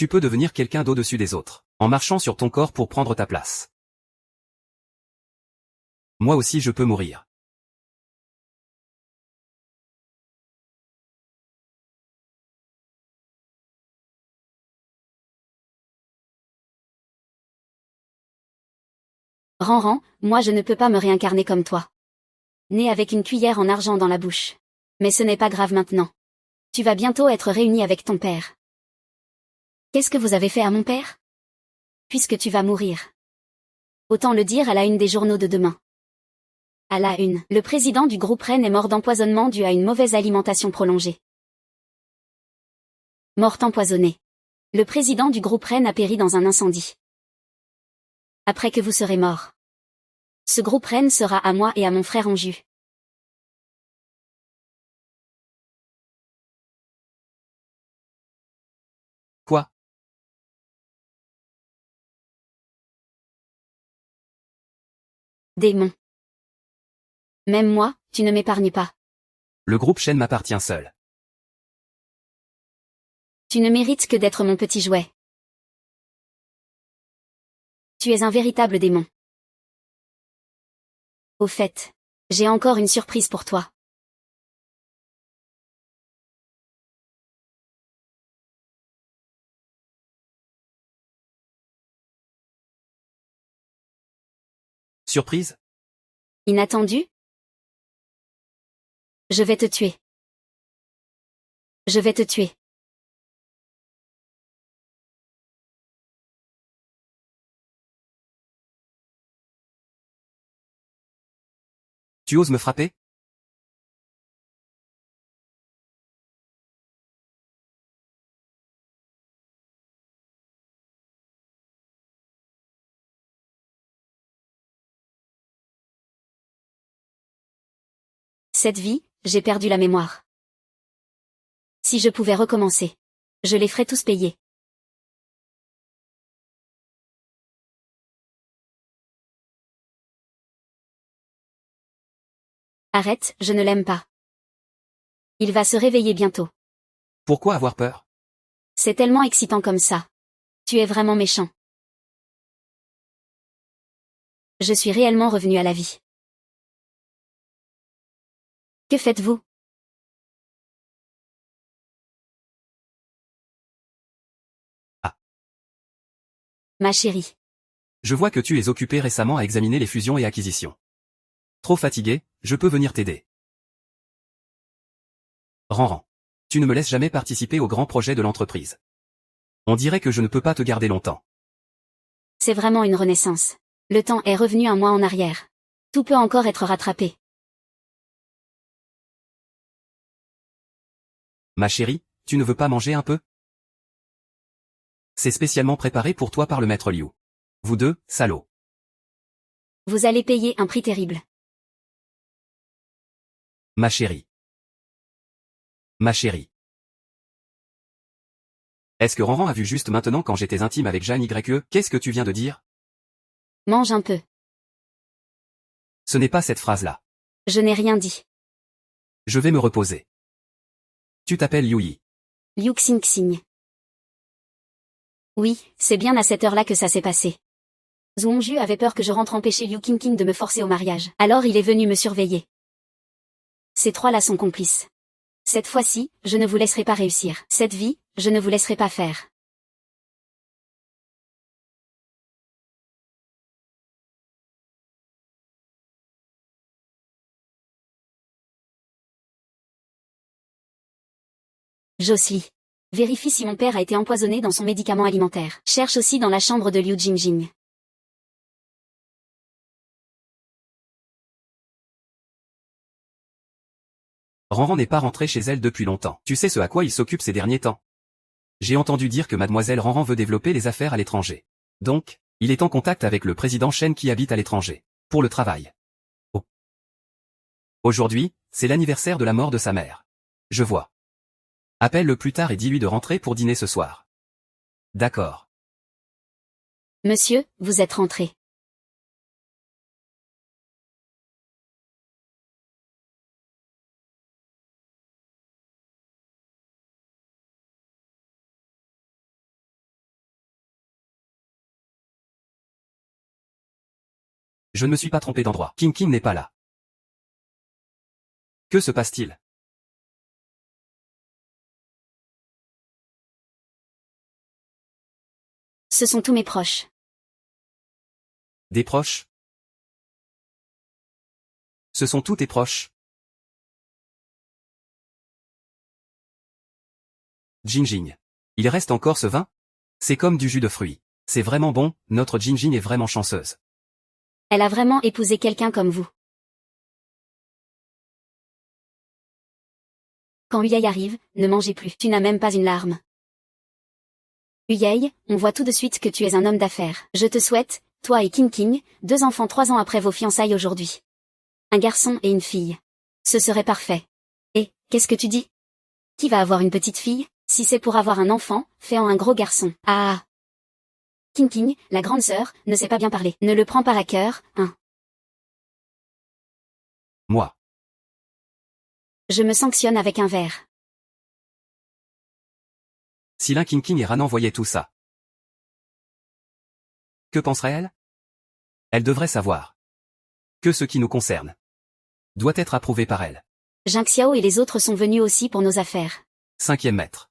Tu peux devenir quelqu'un d'au-dessus des autres, en marchant sur ton corps pour prendre ta place. Moi aussi je peux mourir. Ranran, moi je ne peux pas me réincarner comme toi. Né avec une cuillère en argent dans la bouche. Mais ce n'est pas grave maintenant. Tu vas bientôt être réuni avec ton père. Qu'est-ce que vous avez fait à mon père? Puisque tu vas mourir. Autant le dire à la une des journaux de demain. À la une, le président du groupe Rennes est mort d'empoisonnement dû à une mauvaise alimentation prolongée. Mort empoisonnée. Le président du groupe Rennes a péri dans un incendie. Après que vous serez mort. Ce groupe Rennes sera à moi et à mon frère en jus. Quoi? Démon. Même moi, tu ne m'épargnes pas. Le groupe Shen m'appartient seul. Tu ne mérites que d'être mon petit jouet. Tu es un véritable démon. Au fait, j'ai encore une surprise pour toi. Surprise? Inattendu? Je vais te tuer. Je vais te tuer. Tu oses me frapper? Cette vie, j'ai perdu la mémoire. Si je pouvais recommencer, je les ferais tous payer. Arrête, je ne l'aime pas. Il va se réveiller bientôt. Pourquoi avoir peur? C'est tellement excitant comme ça. Tu es vraiment méchant. Je suis réellement revenu à la vie. Que faites-vous? Ah. Ma chérie. Je vois que tu es occupé récemment à examiner les fusions et acquisitions. Trop fatigué, je peux venir t'aider. Ranran. Tu ne me laisses jamais participer aux grands projets de l'entreprise. On dirait que je ne peux pas te garder longtemps. C'est vraiment une renaissance. Le temps est revenu un mois en arrière. Tout peut encore être rattrapé. Ma chérie, tu ne veux pas manger un peu? C'est spécialement préparé pour toi par le maître Liu. Vous deux, salauds. Vous allez payer un prix terrible. Ma chérie. Ma chérie. Est-ce que Ranran a vu juste maintenant quand j'étais intime avec Jeanne YE? Qu'est-ce que tu viens de dire? Mange un peu. Ce n'est pas cette phrase-là. Je n'ai rien dit. Je vais me reposer. Tu t'appelles Yui. Liu Xingxing. Oui, c'est bien à cette heure-là que ça s'est passé. Zhongju avait peur que je rentre empêcher Liu Qingqing de me forcer au mariage. Alors il est venu me surveiller. Ces trois-là sont complices. Cette fois-ci, je ne vous laisserai pas réussir. Cette vie, je ne vous laisserai pas faire. Josely. Vérifie si mon père a été empoisonné dans son médicament alimentaire. Cherche aussi dans la chambre de Liu Jingjing. Ranran n'est pas rentrée chez elle depuis longtemps. Tu sais ce à quoi il s'occupe ces derniers temps? J'ai entendu dire que mademoiselle Ranran veut développer les affaires à l'étranger. Donc, il est en contact avec le président Shen qui habite à l'étranger. Pour le travail. Oh. Aujourd'hui, c'est l'anniversaire de la mort de sa mère. Je vois. Appelle-le plus tard et dis-lui de rentrer pour dîner ce soir. D'accord. Monsieur, vous êtes rentré. Je ne me suis pas trompé d'endroit. King King n'est pas là. Que se passe-t-il? Ce sont tous mes proches. Des proches? Ce sont tous tes proches? Jinjing. Il reste encore ce vin? C'est comme du jus de fruits. C'est vraiment bon, notre Jinjing est vraiment chanceuse. Elle a vraiment épousé quelqu'un comme vous. Quand Uyei arrive, ne mangez plus. Tu n'as même pas une larme. Uyei, on voit tout de suite que tu es un homme d'affaires. Je te souhaite, toi et King King, 2 enfants 3 ans après vos fiançailles aujourd'hui. Un garçon et une fille. Ce serait parfait. Et, qu'est-ce que tu dis? Qui va avoir une petite fille? Si c'est pour avoir un enfant, fais-en un gros garçon. Ah. King King, la grande sœur, ne sait pas bien parler. Ne le prends pas à cœur, hein. Moi. Je me sanctionne avec un verre. Si l'un King King et Ranan voyaient tout ça. Que penserait-elle? Elle devrait savoir. Que ce qui nous concerne doit être approuvé par elle. Jing Xiao et les autres sont venus aussi pour nos affaires. 5e maître.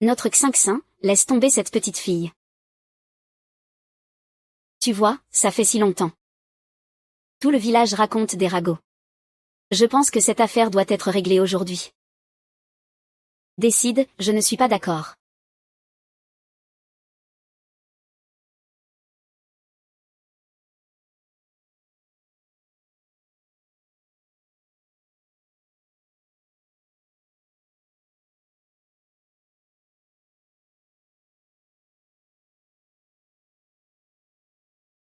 Notre Xinxin, laisse tomber cette petite fille. Tu vois, ça fait si longtemps. Tout le village raconte des ragots. Je pense que cette affaire doit être réglée aujourd'hui. Décide, je ne suis pas d'accord.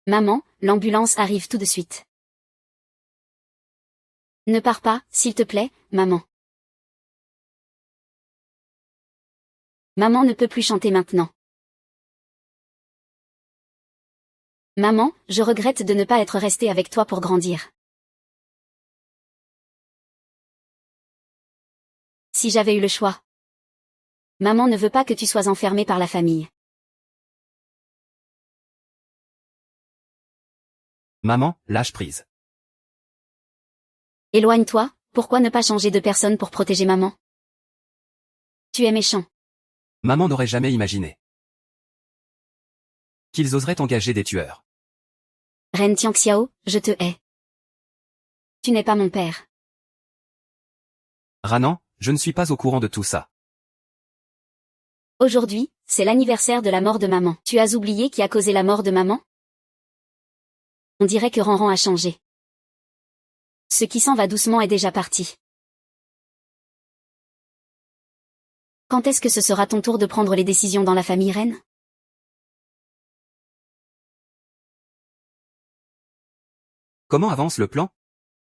Maman, l'ambulance arrive tout de suite. Ne pars pas, s'il te plaît, maman. Maman ne peut plus chanter maintenant. Maman, je regrette de ne pas être restée avec toi pour grandir. Si j'avais eu le choix. Maman ne veut pas que tu sois enfermée par la famille. Maman, lâche prise. Éloigne-toi, pourquoi ne pas changer de personne pour protéger maman? Tu es méchant. Maman n'aurait jamais imaginé qu'ils oseraient engager des tueurs. Ren Tianxiao, je te hais. Tu n'es pas mon père. Ranan, je ne suis pas au courant de tout ça. Aujourd'hui, c'est l'anniversaire de la mort de maman. Tu as oublié qui a causé la mort de maman? On dirait que Ranran a changé. Ce qui s'en va doucement est déjà parti. Quand est-ce que ce sera ton tour de prendre les décisions dans la famille reine? Comment avance le plan?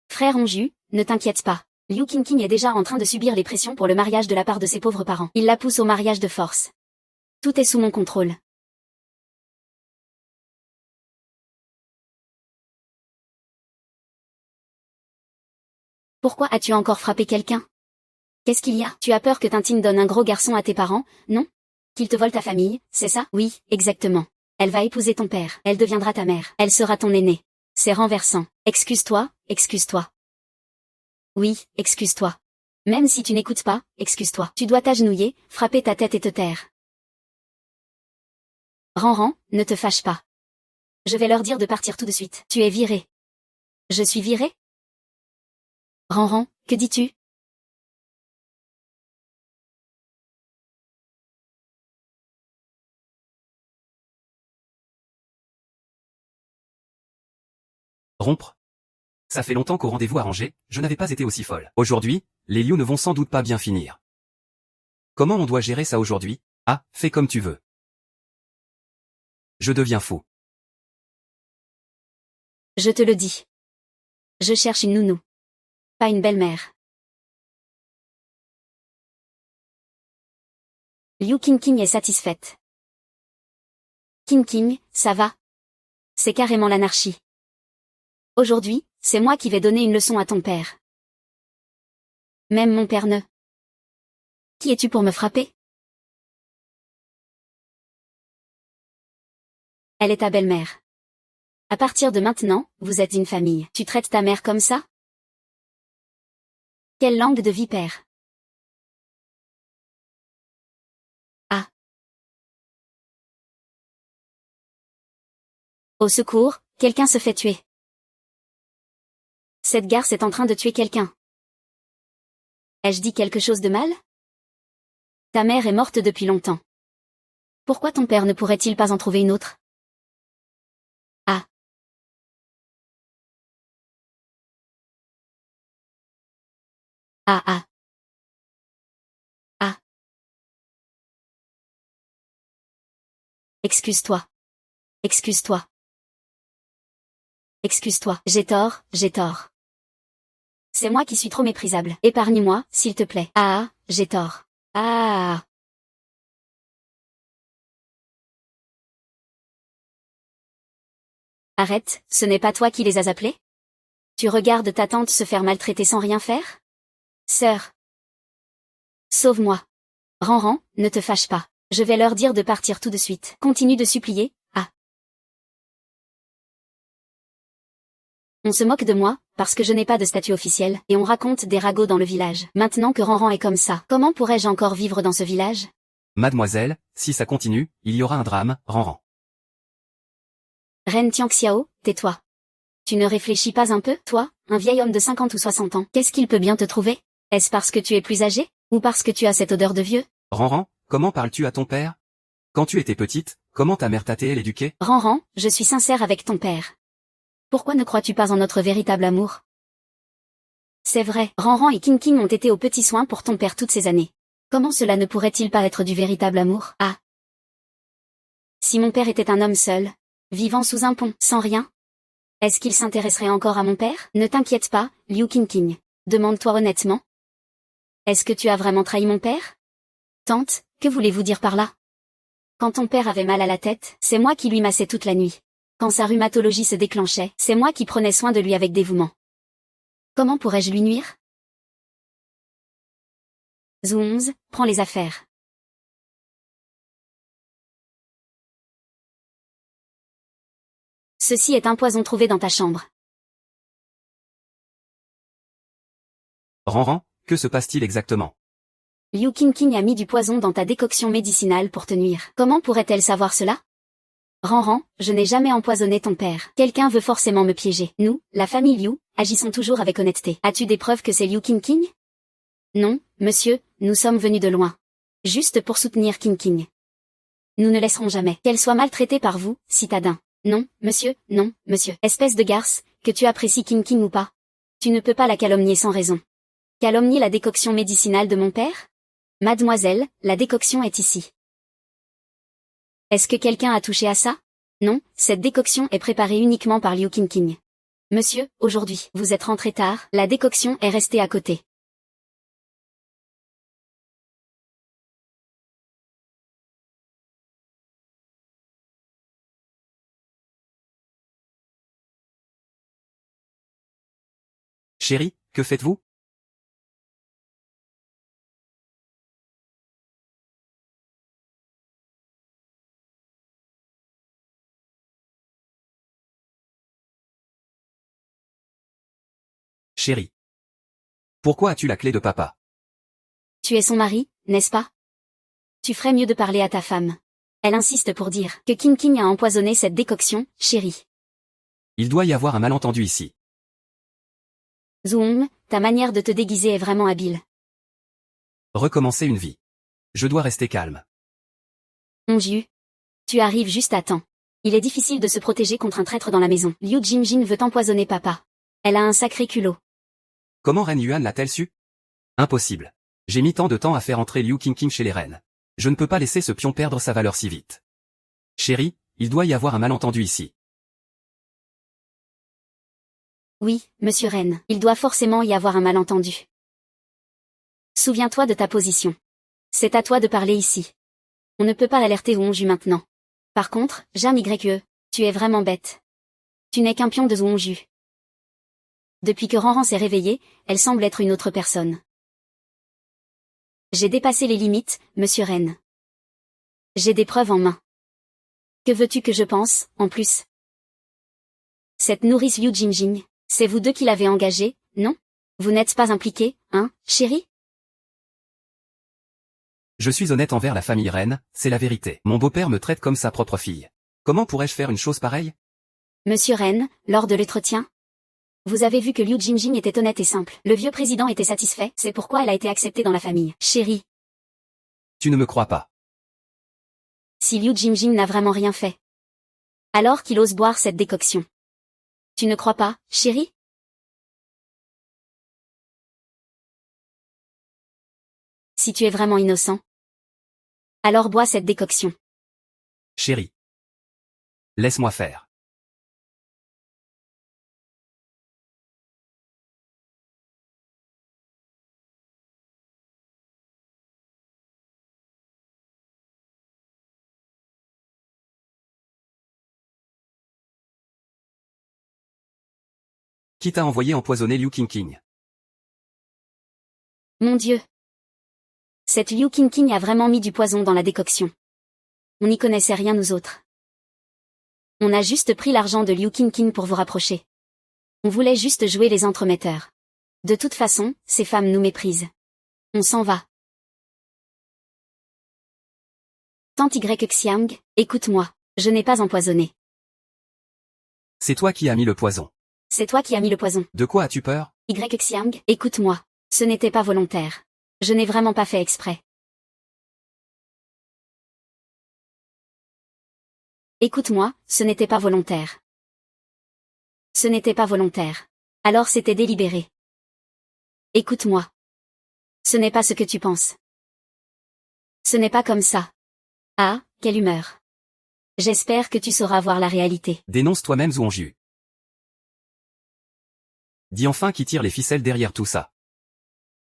Frère Onju, ne t'inquiète pas. Liu Qingqing est déjà en train de subir les pressions pour le mariage de la part de ses pauvres parents. Il la pousse au mariage de force. Tout est sous mon contrôle. Pourquoi as-tu encore frappé quelqu'un? Qu'est-ce qu'il y a? Tu as peur que Tintin donne un gros garçon à tes parents, non? Qu'il te vole ta famille, c'est ça? Oui, exactement. Elle va épouser ton père. Elle deviendra ta mère. Elle sera ton aînée. C'est renversant. Excuse-toi, excuse-toi. Oui, excuse-toi. Même si tu n'écoutes pas, excuse-toi. Tu dois t'agenouiller, frapper ta tête et te taire. Ranran, ne te fâche pas. Je vais leur dire de partir tout de suite. Tu es viré. Je suis viré? Ranran, que dis-tu? Rompre? Ça fait longtemps qu'au rendez-vous arrangé, je n'avais pas été aussi folle. Aujourd'hui, les Liu ne vont sans doute pas bien finir. Comment on doit gérer ça aujourd'hui? Ah, fais comme tu veux. Je deviens fou. Je te le dis. Je cherche une nounou. Pas une belle-mère. Liu Qingqing est satisfaite. Qingqing, ça va? C'est carrément l'anarchie. Aujourd'hui, c'est moi qui vais donner une leçon à ton père. Même mon père ne. Qui es-tu pour me frapper? Elle est ta belle-mère. À partir de maintenant, vous êtes une famille. Tu traites ta mère comme ça? Quelle langue de vipère! Ah! Au secours, quelqu'un se fait tuer. Cette garce est en train de tuer quelqu'un. Ai-je dit quelque chose de mal? Ta mère est morte depuis longtemps. Pourquoi ton père ne pourrait-il pas en trouver une autre? Ah! Ah ah! Ah! Excuse-toi. Excuse-toi. Excuse-toi. J'ai tort, j'ai tort. C'est moi qui suis trop méprisable. Épargne-moi, s'il te plaît. Ah, j'ai tort. Ah. Arrête, ce n'est pas toi qui les as appelés? Tu regardes ta tante se faire maltraiter sans rien faire? Sœur. Sauve-moi. Ranran, ne te fâche pas. Je vais leur dire de partir tout de suite. Continue de supplier. Ah. On se moque de moi, parce que je n'ai pas de statut officiel, et on raconte des ragots dans le village. Maintenant que Ranran est comme ça, comment pourrais-je encore vivre dans ce village? Mademoiselle, si ça continue, il y aura un drame, Ranran. Reine Tianxiao, tais-toi. Tu ne réfléchis pas un peu, toi, un vieil homme de 50 ou 60 ans? Qu'est-ce qu'il peut bien te trouver? Est-ce parce que tu es plus âgé? Ou parce que tu as cette odeur de vieux? Ranran, comment parles-tu à ton père? Quand tu étais petite, comment ta mère t'a-t-elle éduquée? Ranran, je suis sincère avec ton père. Pourquoi ne crois-tu pas en notre véritable amour? C'est vrai, Ranran et King King ont été aux petits soins pour ton père toutes ces années. Comment cela ne pourrait-il pas être du véritable amour? Ah! Si mon père était un homme seul, vivant sous un pont, sans rien, est-ce qu'il s'intéresserait encore à mon père? Ne t'inquiète pas, Liu King King. Demande-toi honnêtement. Est-ce que tu as vraiment trahi mon père? Tante, que voulez-vous dire par là? Quand ton père avait mal à la tête, c'est moi qui lui massais toute la nuit. Quand sa rhumatologie se déclenchait, c'est moi qui prenais soin de lui avec dévouement. Comment pourrais-je lui nuire? Zounz, prends les affaires. Ceci est un poison trouvé dans ta chambre. Ranran, que se passe-t-il exactement? Liu King King a mis du poison dans ta décoction médicinale pour te nuire. Comment pourrait-elle savoir cela? Ranran, je n'ai jamais empoisonné ton père. Quelqu'un veut forcément me piéger. Nous, la famille Liu, agissons toujours avec honnêteté. As-tu des preuves que c'est Liu King King? Non, monsieur, nous sommes venus de loin. Juste pour soutenir King King. Nous ne laisserons jamais qu'elle soit maltraitée par vous, citadin. Non, monsieur, espèce de garce, que tu apprécies King King ou pas. Tu ne peux pas la calomnier sans raison. Calomnier la décoction médicinale de mon père? Mademoiselle, la décoction est ici. Est-ce que quelqu'un a touché à ça? Non, cette décoction est préparée uniquement par Liu King King. Monsieur, aujourd'hui, vous êtes rentré tard, la décoction est restée à côté. Chérie, que faites-vous? Chérie. Pourquoi as-tu la clé de papa? Tu es son mari, n'est-ce pas? Tu ferais mieux de parler à ta femme. Elle insiste pour dire que King King a empoisonné cette décoction, chérie. Il doit y avoir un malentendu ici. Zoom, ta manière de te déguiser est vraiment habile. Recommencer une vie. Je dois rester calme. Onju. Tu arrives juste à temps. Il est difficile de se protéger contre un traître dans la maison. Liu Jinjin veut empoisonner papa. Elle a un sacré culot. Comment Reine Yuan l'a-t-elle su? Impossible. J'ai mis tant de temps à faire entrer Liu King King chez les reines. Je ne peux pas laisser ce pion perdre sa valeur si vite. Chérie, il doit y avoir un malentendu ici. Oui, monsieur Reine, il doit forcément y avoir un malentendu. Souviens-toi de ta position. C'est à toi de parler ici. On ne peut pas alerter Onju maintenant. Par contre, Jam YE, tu es vraiment bête. Tu n'es qu'un pion de Zhonju. Depuis que Ranran s'est réveillée, elle semble être une autre personne. J'ai dépassé les limites, monsieur Reine. J'ai des preuves en main. Que veux-tu que je pense, en plus? Cette nourrice Liu Jingjing, c'est vous deux qui l'avez engagée, non? Vous n'êtes pas impliqué, hein, chérie? Je suis honnête envers la famille Ren, c'est la vérité. Mon beau-père me traite comme sa propre fille. Comment pourrais-je faire une chose pareille? Monsieur Ren, lors de l'entretien, vous avez vu que Liu Jingjing était honnête et simple. Le vieux président était satisfait, c'est pourquoi elle a été acceptée dans la famille. Chérie, Tu ne me crois pas. si Liu Jingjing n'a vraiment rien fait, alors qu'il ose boire cette décoction. Tu ne crois pas, chérie? Si tu es vraiment innocent, alors bois cette décoction. Chérie. Laisse-moi faire. Qui t'a envoyé empoisonner Liu Qingqing? Mon Dieu. Cette Liu Qingqing a vraiment mis du poison dans la décoction. On n'y connaissait rien nous autres. On a juste pris l'argent de Liu Qingqing pour vous rapprocher. On voulait juste jouer les entremetteurs. De toute façon, ces femmes nous méprisent. On s'en va. Tante Y Xiang, écoute-moi, je n'ai pas empoisonné. C'est toi qui as mis le poison. C'est toi qui as mis le poison. De quoi as-tu peur? Y Xiang, écoute-moi. Ce n'était pas volontaire. Je n'ai vraiment pas fait exprès. Écoute-moi, ce n'était pas volontaire. Ce n'était pas volontaire. Alors c'était délibéré. Écoute-moi. Ce n'est pas ce que tu penses. Ce n'est pas comme ça. Ah, quelle humeur. J'espère que tu sauras voir la réalité. Dénonce toi-même Zhuangju. Dis enfin qui tire les ficelles derrière tout ça.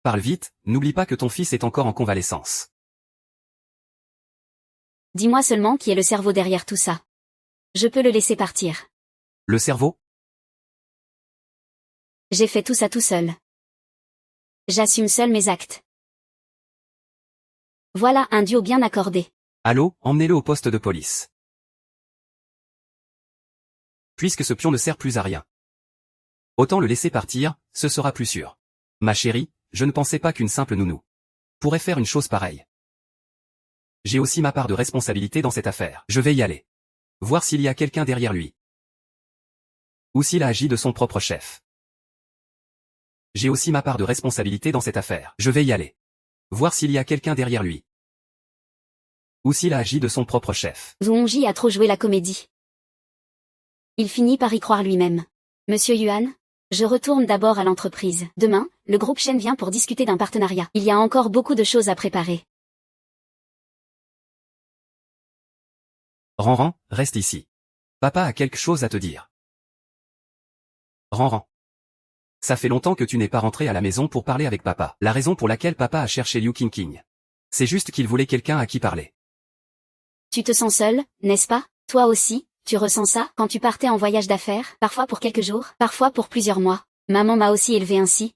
Parle vite, n'oublie pas que ton fils est encore en convalescence. Dis-moi seulement qui est le cerveau derrière tout ça. Je peux le laisser partir. Le cerveau? J'ai fait tout ça tout seul. J'assume seul mes actes. Voilà un duo bien accordé. Allô, emmenez-le au poste de police. Puisque ce pion ne sert plus à rien. Autant le laisser partir, ce sera plus sûr. Ma chérie, je ne pensais pas qu'une simple nounou pourrait faire une chose pareille. J'ai aussi ma part de responsabilité dans cette affaire. Je vais y aller. Voir s'il y a quelqu'un derrière lui. Ou s'il a agi de son propre chef. J'ai aussi ma part de responsabilité dans cette affaire. Je vais y aller. Voir s'il y a quelqu'un derrière lui. Ou s'il a agi de son propre chef. Zhuangji a trop joué la comédie. Il finit par y croire lui-même. Monsieur Yuan, je retourne d'abord à l'entreprise. Demain, le groupe Shen vient pour discuter d'un partenariat. Il y a encore beaucoup de choses à préparer. Ranran, reste ici. Papa a quelque chose à te dire. Ranran. Ça fait longtemps que tu n'es pas rentré à la maison pour parler avec papa. La raison pour laquelle papa a cherché Liu Qingqing. C'est juste qu'il voulait quelqu'un à qui parler. Tu te sens seul, n'est-ce pas? Toi aussi, tu ressens ça quand tu partais en voyage d'affaires, parfois pour quelques jours, parfois pour plusieurs mois. Maman m'a aussi élevé ainsi.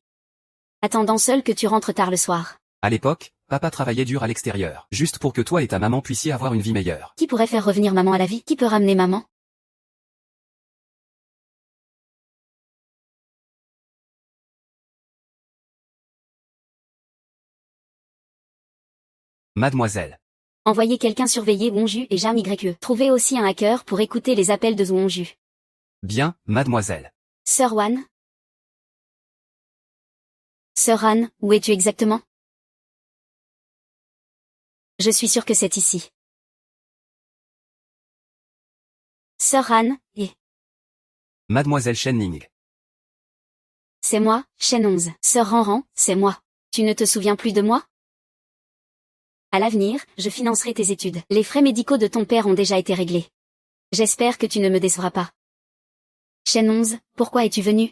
Attendant seul que tu rentres tard le soir. À l'époque, papa travaillait dur à l'extérieur, juste pour que toi et ta maman puissiez avoir une vie meilleure. Qui pourrait faire revenir maman à la vie? Qui peut ramener maman? Mademoiselle. Envoyez quelqu'un surveiller Zhuangju et Zhang Ye. Trouvez aussi un hacker pour écouter les appels de Zhuangju. Bien, mademoiselle. Sir Wan? Sir Han, où es-tu exactement? Je suis sûr que c'est ici. Sir Han, Mademoiselle Shen Ning. c'est moi, Shen 11. Sir Ranran, c'est moi. Tu ne te souviens plus de moi? À l'avenir, je financerai tes études. Les frais médicaux de ton père ont déjà été réglés. J'espère que tu ne me décevras pas. Shen 11, pourquoi es-tu venu?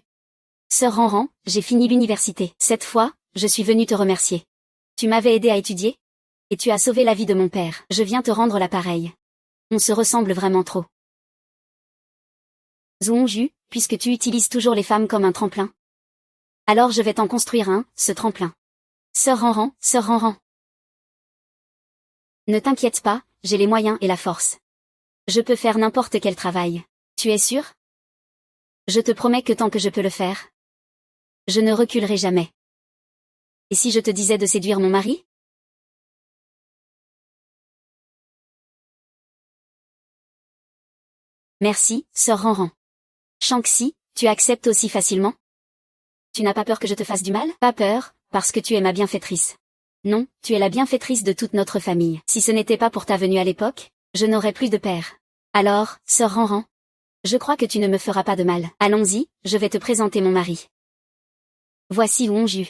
Sir Ranran, j'ai fini l'université. Cette fois, je suis venu te remercier. Tu m'avais aidé à étudier? Et tu as sauvé la vie de mon père. Je viens te rendre l'appareil. On se ressemble vraiment trop. Zhuangju, puisque tu utilises toujours les femmes comme un tremplin. Alors je vais t'en construire un, ce tremplin. Sir Ranran, Sir Ranran. Ne t'inquiète pas, j'ai les moyens et la force. Je peux faire n'importe quel travail. Tu es sûr? Je te promets que tant que je peux le faire, je ne reculerai jamais. Et si je te disais de séduire mon mari? Merci, sœur Ranran. Shanxi, tu acceptes aussi facilement? Tu n'as pas peur que je te fasse du mal? Pas peur, parce que tu es ma bienfaitrice. Non, tu es la bienfaitrice de toute notre famille. Si ce n'était pas pour ta venue à l'époque, je n'aurais plus de père. Alors, sœur Ranran, je crois que tu ne me feras pas de mal. Allons-y, je vais te présenter mon mari. Voici Wonju.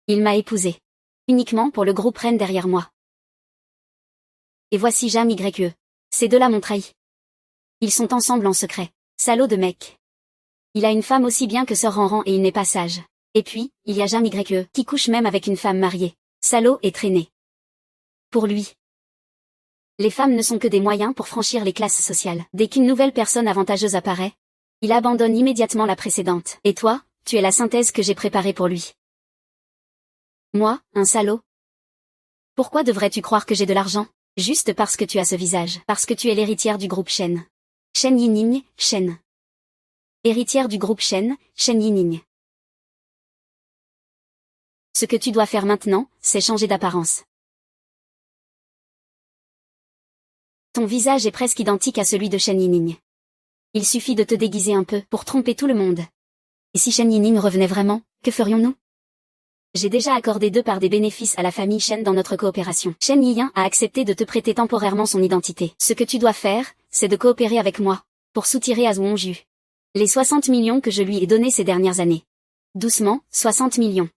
Il m'a épousée. Uniquement pour le groupe Ren derrière moi. Et voici Jam YE. Ces deux-là m'ont trahi. Ils sont ensemble en secret. Salaud de mec. Il a une femme aussi bien que sœur Ranran et il n'est pas sage. Et puis, il y a Jam YE, qui couche même avec une femme mariée. Salaud et traîné. Pour lui, les femmes ne sont que des moyens pour franchir les classes sociales. Dès qu'une nouvelle personne avantageuse apparaît, il abandonne immédiatement la précédente. Et toi, tu es la synthèse que j'ai préparée pour lui. Moi, un salaud? Pourquoi devrais-tu croire que j'ai de l'argent? Juste parce que tu as ce visage. Parce que tu es l'héritière du groupe Shen. Shen Yining, Shen. Héritière du groupe Shen, Shen Yining. Ce que tu dois faire maintenant, c'est changer d'apparence. Ton visage est presque identique à celui de Shen Yining. Il suffit de te déguiser un peu pour tromper tout le monde. Et si Shen Yining revenait vraiment, que ferions-nous? J'ai déjà accordé 2 parts des bénéfices à la famille Shen dans notre coopération. Shen Yiyan a accepté de te prêter temporairement son identité. Ce que tu dois faire, c'est de coopérer avec moi, pour soutirer à Wonju les 60 millions que je lui ai donnés ces dernières années. Doucement, 60 millions.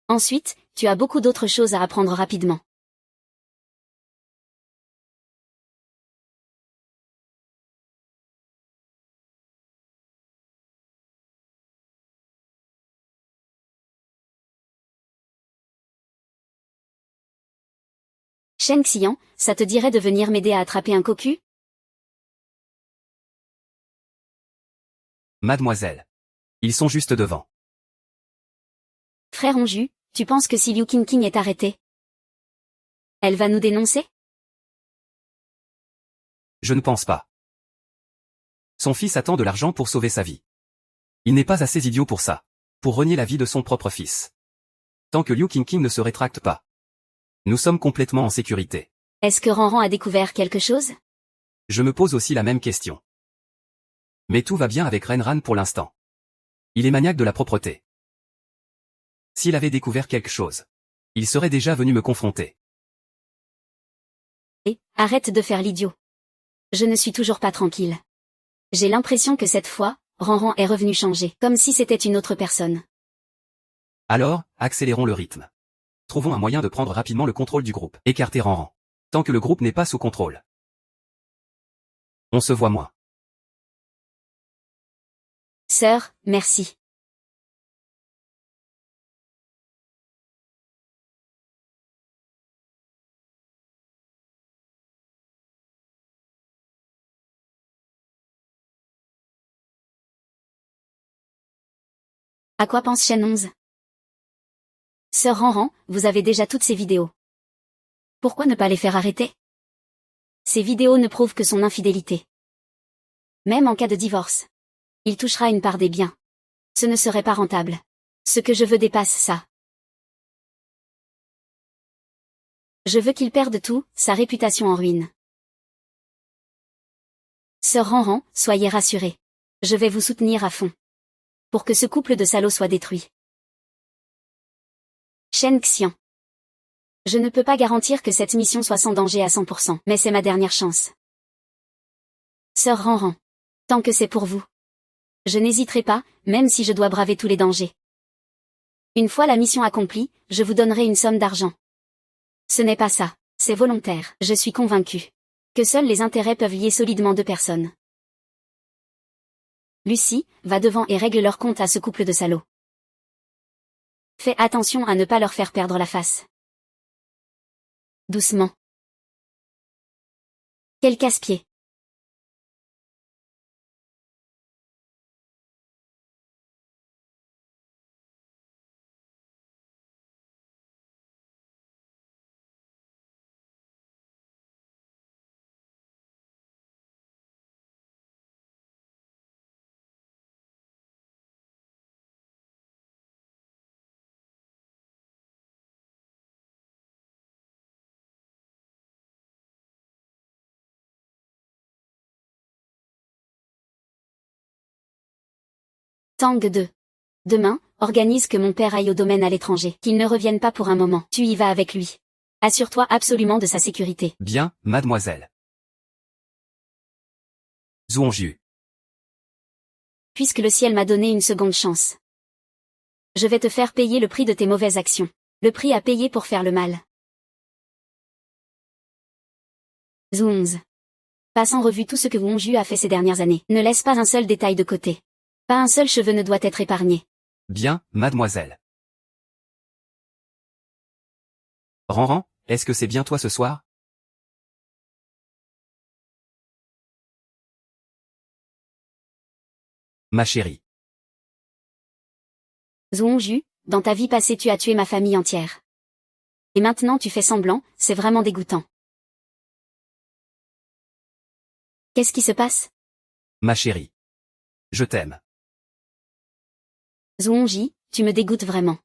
Ensuite, tu as beaucoup d'autres choses à apprendre rapidement. Shen Xian, ça te dirait de venir m'aider à attraper un cocu? Mademoiselle. Ils sont juste devant. Frère Onju, tu penses que si Liu Qingqing est arrêtée, elle va nous dénoncer? Je ne pense pas. Son fils attend de l'argent pour sauver sa vie. Il n'est pas assez idiot pour ça. Pour renier la vie de son propre fils. Tant que Liu Qingqing ne se rétracte pas. Nous sommes complètement en sécurité. Est-ce que Ranran a découvert quelque chose? Je me pose aussi la même question. Mais tout va bien avec Renran pour l'instant. Il est maniaque de la propreté. S'il avait découvert quelque chose, il serait déjà venu me confronter. Et, arrête de faire l'idiot. Je ne suis toujours pas tranquille. J'ai l'impression que cette fois, Ranran est revenu changer, comme si c'était une autre personne. Alors, accélérons le rythme. Trouvons un moyen de prendre rapidement le contrôle du groupe. Écarter Ranran. Tant que le groupe n'est pas sous contrôle. On se voit moins. Sœur, merci. À quoi pense Shen 11? Sœur Ranran, vous avez déjà toutes ces vidéos. Pourquoi ne pas les faire arrêter? Ces vidéos ne prouvent que son infidélité. Même en cas de divorce, il touchera une part des biens. Ce ne serait pas rentable. Ce que je veux dépasse ça. Je veux qu'il perde tout, sa réputation en ruine. Sœur Ranran, soyez rassurée. Je vais vous soutenir à fond. Pour que ce couple de salauds soit détruit. Shen Xian. Je ne peux pas garantir que cette mission soit sans danger à 100%, mais c'est ma dernière chance. Sœur Ranran. Tant que c'est pour vous. Je n'hésiterai pas, même si je dois braver tous les dangers. Une fois la mission accomplie, je vous donnerai une somme d'argent. Ce n'est pas ça, c'est volontaire. Je suis convaincue que seuls les intérêts peuvent lier solidement 2 personnes. Lucie, va devant et règle leur compte à ce couple de salauds. Fais attention à ne pas leur faire perdre la face. Doucement. Quel casse-pied. Tang 2. Demain, organise que mon père aille au domaine à l'étranger, qu'il ne revienne pas pour un moment. Tu y vas avec lui. Assure-toi absolument de sa sécurité. Bien, mademoiselle. Zhuangju. Puisque le ciel m'a donné une seconde chance. Je vais te faire payer le prix de tes mauvaises actions. Le prix à payer pour faire le mal. Zhu 11. Passe en revue tout ce que Zhuangju a fait ces dernières années. Ne laisse pas un seul détail de côté. Pas un seul cheveu ne doit être épargné. Bien, mademoiselle. Ranran, est-ce que c'est bien toi ce soir? Ma chérie. Zhuangju, dans ta vie passée tu as tué ma famille entière. Et maintenant tu fais semblant, c'est vraiment dégoûtant. Qu'est-ce qui se passe? Ma chérie. Je t'aime. Zhuangji, tu me dégoûtes vraiment.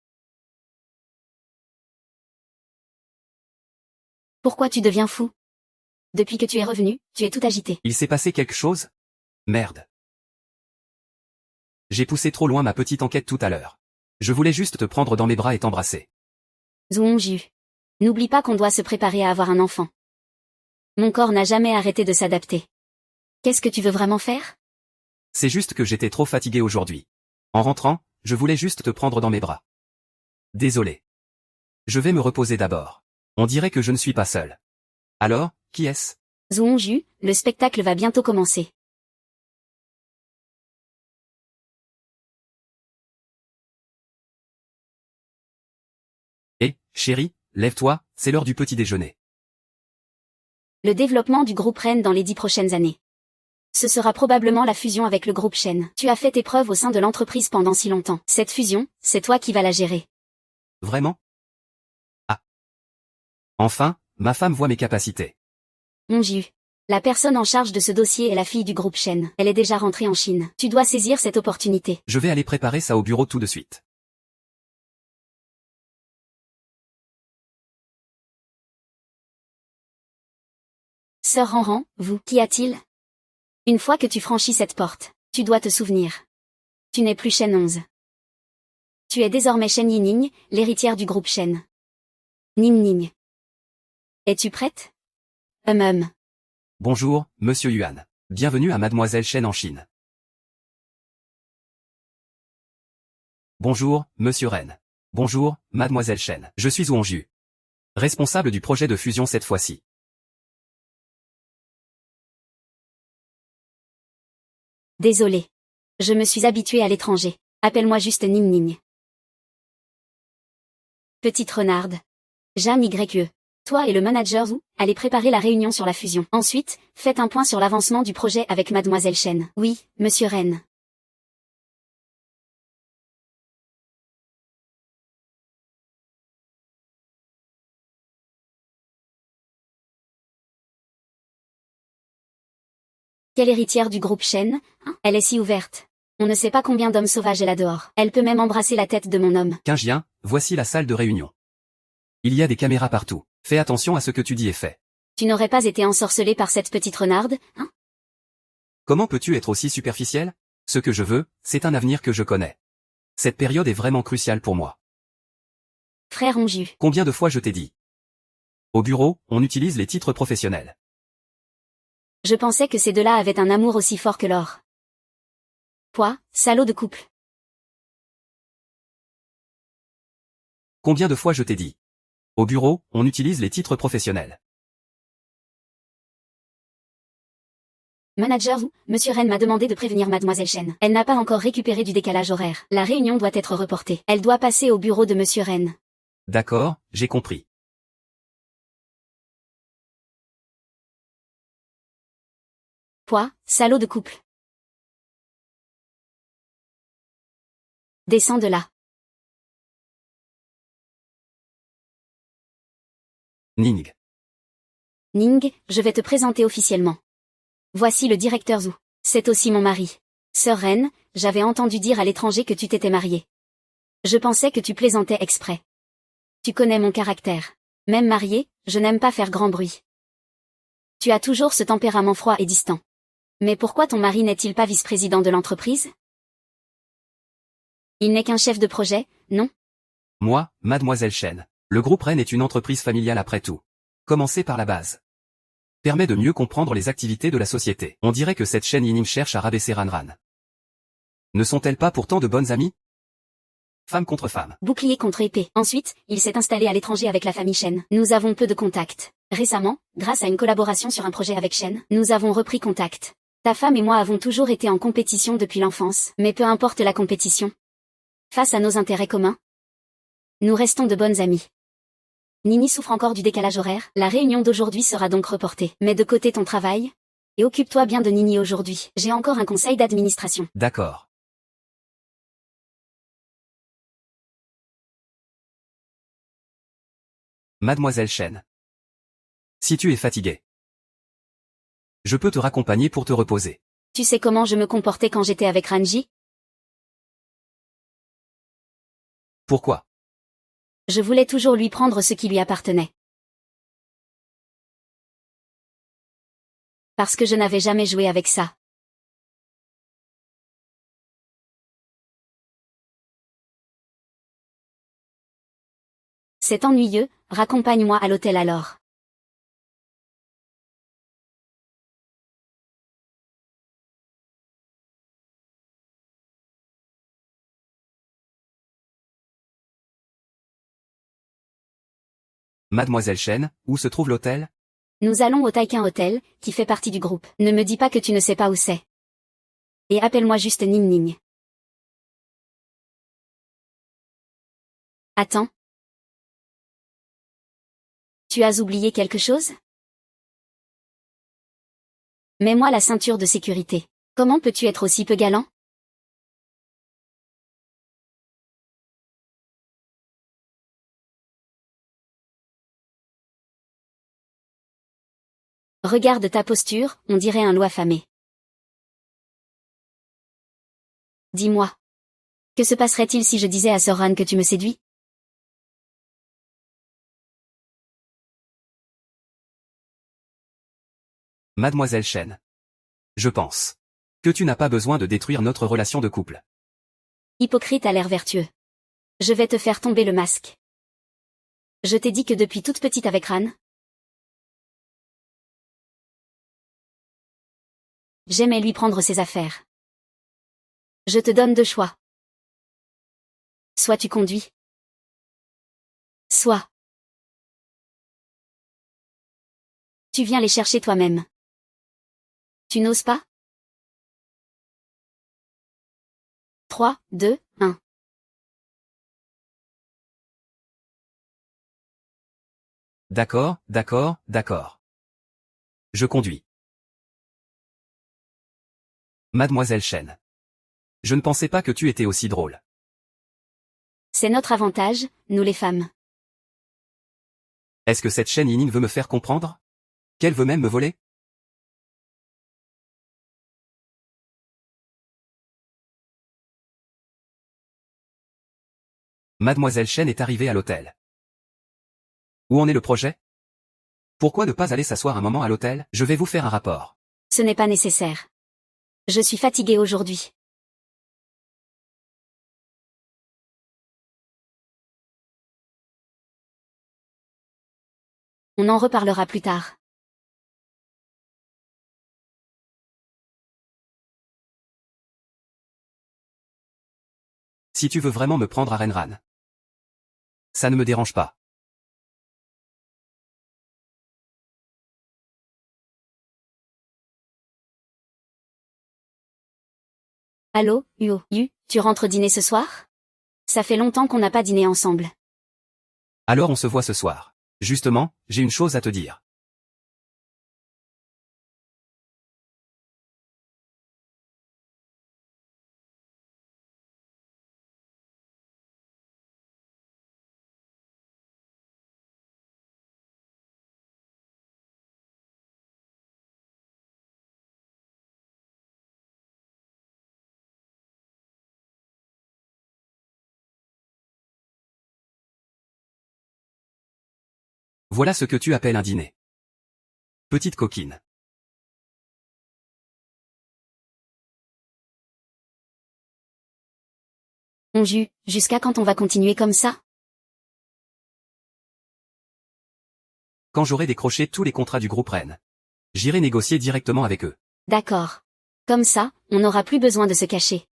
Pourquoi tu deviens fou? Depuis que tu es revenu, tu es tout agité. Il s'est passé quelque chose? Merde. J'ai poussé trop loin ma petite enquête tout à l'heure. Je voulais juste te prendre dans mes bras et t'embrasser. Zhuangju. N'oublie pas qu'on doit se préparer à avoir un enfant. Mon corps n'a jamais arrêté de s'adapter. Qu'est-ce que tu veux vraiment faire? C'est juste que j'étais trop fatigué aujourd'hui. En rentrant, je voulais juste te prendre dans mes bras. Désolé. Je vais me reposer d'abord. On dirait que je ne suis pas seul. Alors, qui est-ce? Zhuangju, le spectacle va bientôt commencer. Eh, chérie, lève-toi, c'est l'heure du petit déjeuner. Le développement du groupe Ren dans les 10 prochaines années. Ce sera probablement la fusion avec le groupe Shen. Tu as fait tes preuves au sein de l'entreprise pendant si longtemps. Cette fusion, c'est toi qui vas la gérer. Vraiment? Ah. Enfin, ma femme voit mes capacités. Zhuangju. La personne en charge de ce dossier est la fille du groupe Shen. Elle est déjà rentrée en Chine. Tu dois saisir cette opportunité. Je vais aller préparer ça au bureau tout de suite. Sœur Ranran, vous, qu'y a-t-il? Une fois que tu franchis cette porte, tu dois te souvenir. Tu n'es plus Shen 11. Tu es désormais Shen Yining, l'héritière du groupe Shen. Ning Ning. Es-tu prête? Bonjour, monsieur Yuan. Bienvenue à Mademoiselle Shen en Chine. Bonjour, monsieur Ren. Bonjour, Mademoiselle Shen. Je suis Zhuangju. Responsable du projet de fusion cette fois-ci. Désolé. Je me suis habituée à l'étranger. Appelle-moi juste Ning Ning. Petite renarde. Jam YE. Toi et le manager Zhu, allez préparer la réunion sur la fusion. Ensuite, faites un point sur l'avancement du projet avec Mademoiselle Shen. Oui, monsieur Ren. Quelle héritière du groupe Shen, hein? Elle est si ouverte. On ne sait pas combien d'hommes sauvages elle a dehors. Elle peut même embrasser la tête de mon homme. Quinjien, voici la salle de réunion. Il y a des caméras partout. Fais attention à ce que tu dis et fais. Tu n'aurais pas été ensorcelé par cette petite renarde, hein? Comment peux-tu être aussi superficiel? Ce que je veux, c'est un avenir que je connais. Cette période est vraiment cruciale pour moi. Frère Zhuangju. Combien de fois je t'ai dit? Au bureau, on utilise les titres professionnels. Je pensais que ces deux-là avaient un amour aussi fort que l'or. Quoi, salaud de couple. Combien de fois je t'ai dit? Au bureau, on utilise les titres professionnels. Manager Zhu, monsieur Ren m'a demandé de prévenir Mademoiselle Shen. Elle n'a pas encore récupéré du décalage horaire. La réunion doit être reportée. Elle doit passer au bureau de monsieur Ren. D'accord, j'ai compris. Quoi, salaud de couple. Descends de là. Ning. Ning, je vais te présenter officiellement. Voici le directeur Zhu. C'est aussi mon mari. Sœur Ren, j'avais entendu dire à l'étranger que tu t'étais mariée. Je pensais que tu plaisantais exprès. Tu connais mon caractère. Même mariée, je n'aime pas faire grand bruit. Tu as toujours ce tempérament froid et distant. Mais pourquoi ton mari n'est-il pas vice-président de l'entreprise? Il n'est qu'un chef de projet, non? Moi, mademoiselle Chen. Le groupe Ren est une entreprise familiale après tout. Commencer par la base permet de mieux comprendre les activités de la société. On dirait que cette chaîne Yining cherche à rabaisser Ranran. Ne sont-elles pas pourtant de bonnes amies? Femme contre femme. Bouclier contre épée. Ensuite, il s'est installé à l'étranger avec la famille Chen. Nous avons peu de contacts. Récemment, grâce à une collaboration sur un projet avec Chen, nous avons repris contact. Ta femme et moi avons toujours été en compétition depuis l'enfance, mais peu importe la compétition. Face à nos intérêts communs, nous restons de bonnes amies. Nini souffre encore du décalage horaire, la réunion d'aujourd'hui sera donc reportée. Mets de côté ton travail, et occupe-toi bien de Nini aujourd'hui. J'ai encore un conseil d'administration. D'accord. Mademoiselle Chen. Si tu es fatiguée, je peux te raccompagner pour te reposer. Tu sais comment je me comportais quand j'étais avec Ranji? Pourquoi? Je voulais toujours lui prendre ce qui lui appartenait. Parce que je n'avais jamais joué avec ça. C'est ennuyeux, raccompagne-moi à l'hôtel alors. Mademoiselle Chen, où se trouve l'hôtel? Nous allons au Taikin Hotel, qui fait partie du groupe. Ne me dis pas que tu ne sais pas où c'est. Et appelle-moi juste Ning Ning. Attends. Tu as oublié quelque chose? Mets-moi la ceinture de sécurité. Comment peux-tu être aussi peu galant? Regarde ta posture, on dirait un loup affamé. Dis-moi. Que se passerait-il si je disais à Sir Han que tu me séduis? Mademoiselle Chen. Je pense que tu n'as pas besoin de détruire notre relation de couple. Hypocrite à l'air vertueux. Je vais te faire tomber le masque. Je t'ai dit que depuis toute petite avec Ran, j'aimais lui prendre ses affaires. Je te donne deux choix. Soit tu conduis. Soit tu viens les chercher toi-même. Tu n'oses pas? 3, 2, 1. D'accord, d'accord, d'accord. Je conduis. Mademoiselle Chen. Je ne pensais pas que tu étais aussi drôle. C'est notre avantage, nous les femmes. Est-ce que cette Chen Yining veut me faire comprendre? Qu'elle veut même me voler? Mademoiselle Chen est arrivée à l'hôtel. Où en est le projet? Pourquoi ne pas aller s'asseoir un moment à l'hôtel? Je vais vous faire un rapport. Ce n'est pas nécessaire. Je suis fatiguée aujourd'hui. On en reparlera plus tard. Si tu veux vraiment me prendre à Renran. Ça ne me dérange pas. Allô, Yu, tu rentres dîner ce soir? Ça fait longtemps qu'on n'a pas dîné ensemble. Alors on se voit ce soir. Justement, j'ai une chose à te dire. Voilà ce que tu appelles un dîner. Petite coquine. On Onju, jusqu'à quand on va continuer comme ça? Quand j'aurai décroché tous les contrats du groupe Rennes. J'irai négocier directement avec eux. D'accord. Comme ça, on n'aura plus besoin de se cacher.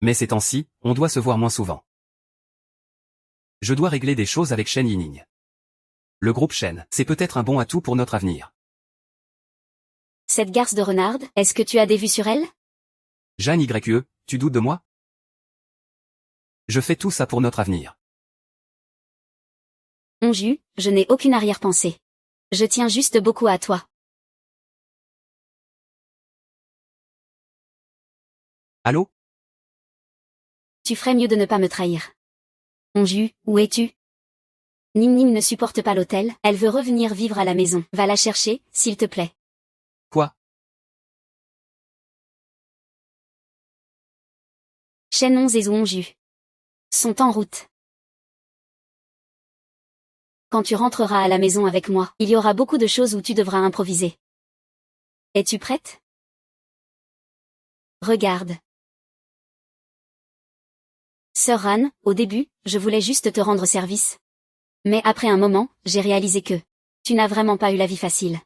Mais ces temps-ci, on doit se voir moins souvent. Je dois régler des choses avec Shen Yining. Le groupe Shen, c'est peut-être un bon atout pour notre avenir. Cette garce de renarde, est-ce que tu as des vues sur elle? Jeanne YE, tu doutes de moi? Je fais tout ça pour notre avenir. Onju, je n'ai aucune arrière-pensée. Je tiens juste beaucoup à toi. Allô? Tu ferais mieux de ne pas me trahir. Onju, où es-tu? Ning Ning ne supporte pas l'hôtel, elle veut revenir vivre à la maison. Va la chercher, s'il te plaît. Quoi? Shen 11 et Zhu Onju sont en route. Quand tu rentreras à la maison avec moi, il y aura beaucoup de choses où tu devras improviser. Es-tu prête? Regarde. Sœur Ran, au début, je voulais juste te rendre service. Mais après un moment, j'ai réalisé que tu n'as vraiment pas eu la vie facile.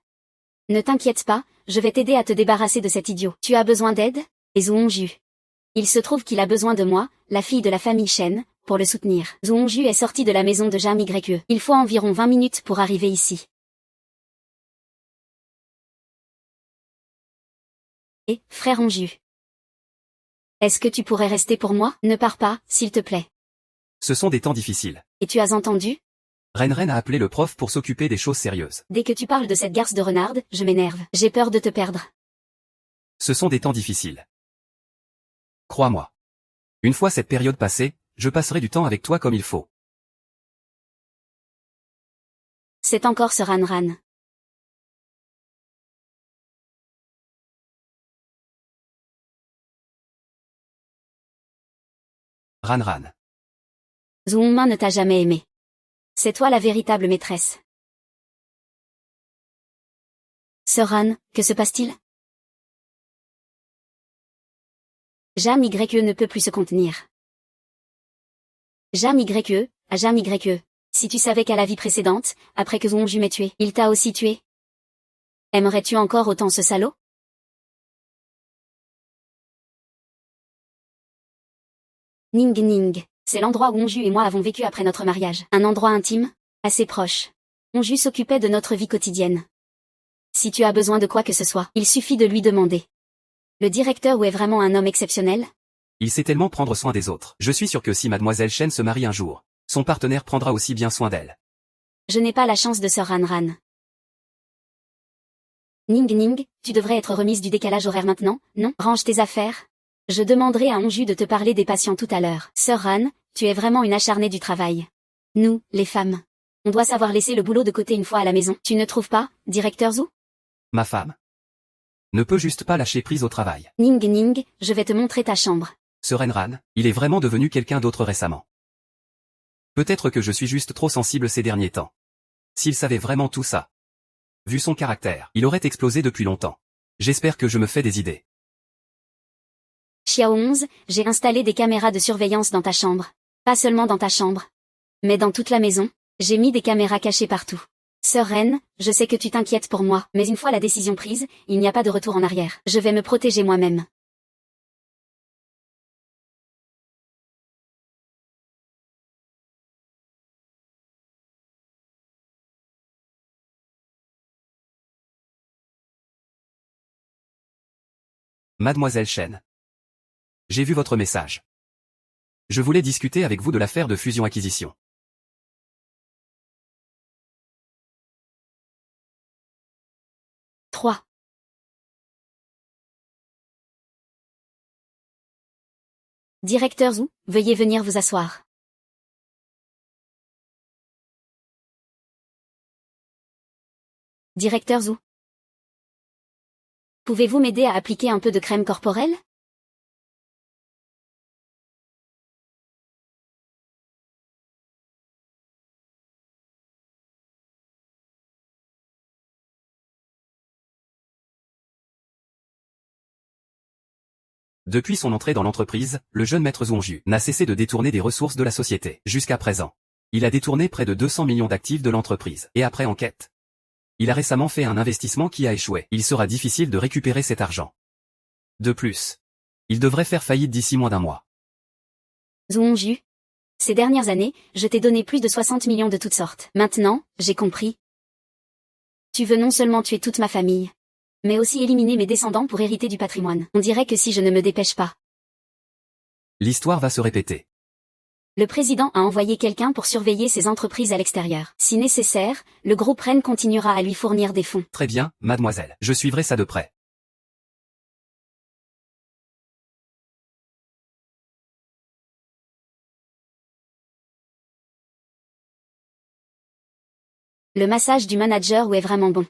Ne t'inquiète pas, je vais t'aider à te débarrasser de cet idiot. Tu as besoin d'aide? Et Zhu Hongju. Il se trouve qu'il a besoin de moi, la fille de la famille Shen, pour le soutenir. Zhu Hongju est sorti de la maison de Jam YE. Il faut environ 20 minutes pour arriver ici. Et, frère Hongju. Est-ce que tu pourrais rester pour moi? Ne pars pas, s'il te plaît. Ce sont des temps difficiles. Et tu as entendu? Ren a appelé le prof pour s'occuper des choses sérieuses. Dès que tu parles de cette garce de renarde, je m'énerve. J'ai peur de te perdre. Ce sont des temps difficiles. Crois-moi. Une fois cette période passée, je passerai du temps avec toi comme il faut. C'est encore ce Ran. Ran. Zhu Hongmin ne t'a jamais aimé. C'est toi la véritable maîtresse. Sœur Ran, que se passe-t-il? Jam YE ne peut plus se contenir. Jam YE, à Jam YE. Si tu savais qu'à la vie précédente, après que Zhu Hongju m'ait tué, il t'a aussi tué. Aimerais-tu encore autant ce salaud? Ning Ning, c'est l'endroit où Hongju et moi avons vécu après notre mariage. Un endroit intime, assez proche. Hongju s'occupait de notre vie quotidienne. Si tu as besoin de quoi que ce soit, il suffit de lui demander. Le directeur Wu est vraiment un homme exceptionnel? Il sait tellement prendre soin des autres. Je suis sûr que si mademoiselle Shen se marie un jour, son partenaire prendra aussi bien soin d'elle. Je n'ai pas la chance de Sœur Ran. Ning Ning, tu devrais être remise du décalage horaire maintenant, non? Range tes affaires. Je demanderai à Hongju de te parler des patients tout à l'heure. Sœur Ran, tu es vraiment une acharnée du travail. Nous, les femmes. On doit savoir laisser le boulot de côté une fois à la maison. Tu ne trouves pas, directeur Zhu? Ma femme ne peut juste pas lâcher prise au travail. Ning Ning, je vais te montrer ta chambre. Ce Ran, il est vraiment devenu quelqu'un d'autre récemment. Peut-être que je suis juste trop sensible ces derniers temps. S'il savait vraiment tout ça. Vu son caractère, il aurait explosé depuis longtemps. J'espère que je me fais des idées. Xiao 11, j'ai installé des caméras de surveillance dans ta chambre. Pas seulement dans ta chambre. Mais dans toute la maison, j'ai mis des caméras cachées partout. Sœur Ren, je sais que tu t'inquiètes pour moi, mais une fois la décision prise, il n'y a pas de retour en arrière. Je vais me protéger moi-même. Mademoiselle Shen. J'ai vu votre message. Je voulais discuter avec vous de l'affaire de fusion-acquisition. Trois. Directeur Zhu, veuillez venir vous asseoir. Directeur Zhu. Pouvez-vous m'aider à appliquer un peu de crème corporelle? Depuis son entrée dans l'entreprise, le jeune maître Zhongju n'a cessé de détourner des ressources de la société. Jusqu'à présent, il a détourné près de 200 millions d'actifs de l'entreprise. Et après enquête, il a récemment fait un investissement qui a échoué. Il sera difficile de récupérer cet argent. De plus, il devrait faire faillite d'ici moins d'un mois. Zhongju. Ces dernières années, je t'ai donné plus de 60 millions de toutes sortes. Maintenant, j'ai compris. Tu veux non seulement tuer toute ma famille, mais aussi éliminer mes descendants pour hériter du patrimoine. On dirait que si je ne me dépêche pas, L'histoire va se répéter. le président a envoyé quelqu'un pour surveiller ses entreprises à l'extérieur. Si nécessaire, le groupe Ren continuera à lui fournir des fonds. Très bien, mademoiselle. Je suivrai ça de près. Le massage du manager est vraiment bon.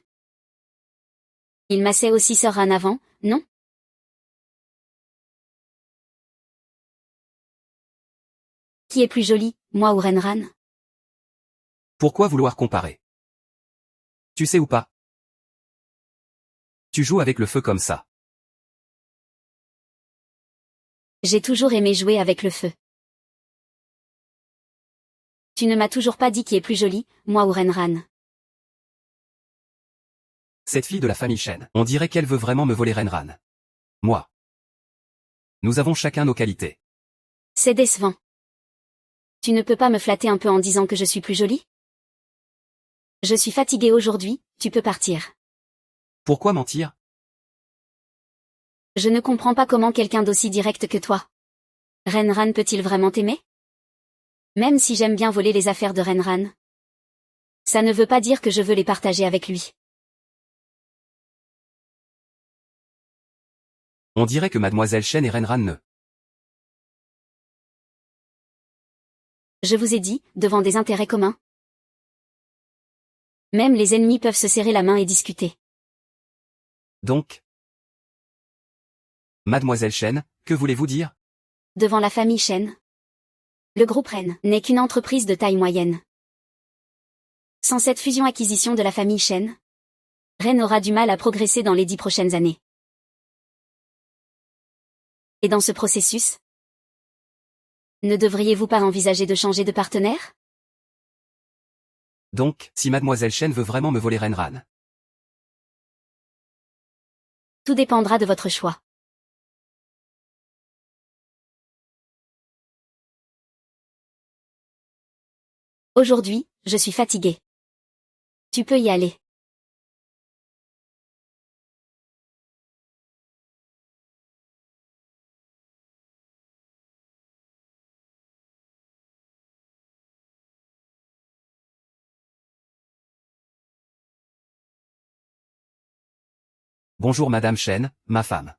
Il massait aussi Sir Han avant, non? Qui est plus joli, moi ou Renran? Pourquoi vouloir comparer? Tu sais ou pas? Tu joues avec le feu comme ça. J'ai toujours aimé jouer avec le feu. Tu ne m'as toujours pas dit qui est plus joli, moi ou Renran. Cette fille de la famille Shen, on dirait qu'elle veut vraiment me voler Renran. Moi. Nous avons chacun nos qualités. C'est décevant. Tu ne peux pas me flatter un peu en disant que je suis plus jolie? Je suis fatiguée aujourd'hui, tu peux partir. Pourquoi mentir? Je ne comprends pas comment quelqu'un d'aussi direct que toi. Renran peut-il vraiment t'aimer? Même si j'aime bien voler les affaires de Renran, ça ne veut pas dire que je veux les partager avec lui. On dirait que mademoiselle Shen et Renran ne. Je vous ai dit, devant des intérêts communs. Même les ennemis peuvent se serrer la main et discuter. Donc. Mademoiselle Shen, que voulez-vous dire? Devant la famille Shen, le groupe Ren n'est qu'une entreprise de taille moyenne. Sans cette fusion-acquisition de la famille Shen, Ren aura du mal à progresser dans les 10 prochaines années. Et dans ce processus, ne devriez-vous pas envisager de changer de partenaire? Donc, si mademoiselle Shen veut vraiment me voler Renran. Tout dépendra de votre choix. Aujourd'hui, je suis fatiguée. Tu peux y aller. Bonjour madame Shen, ma femme.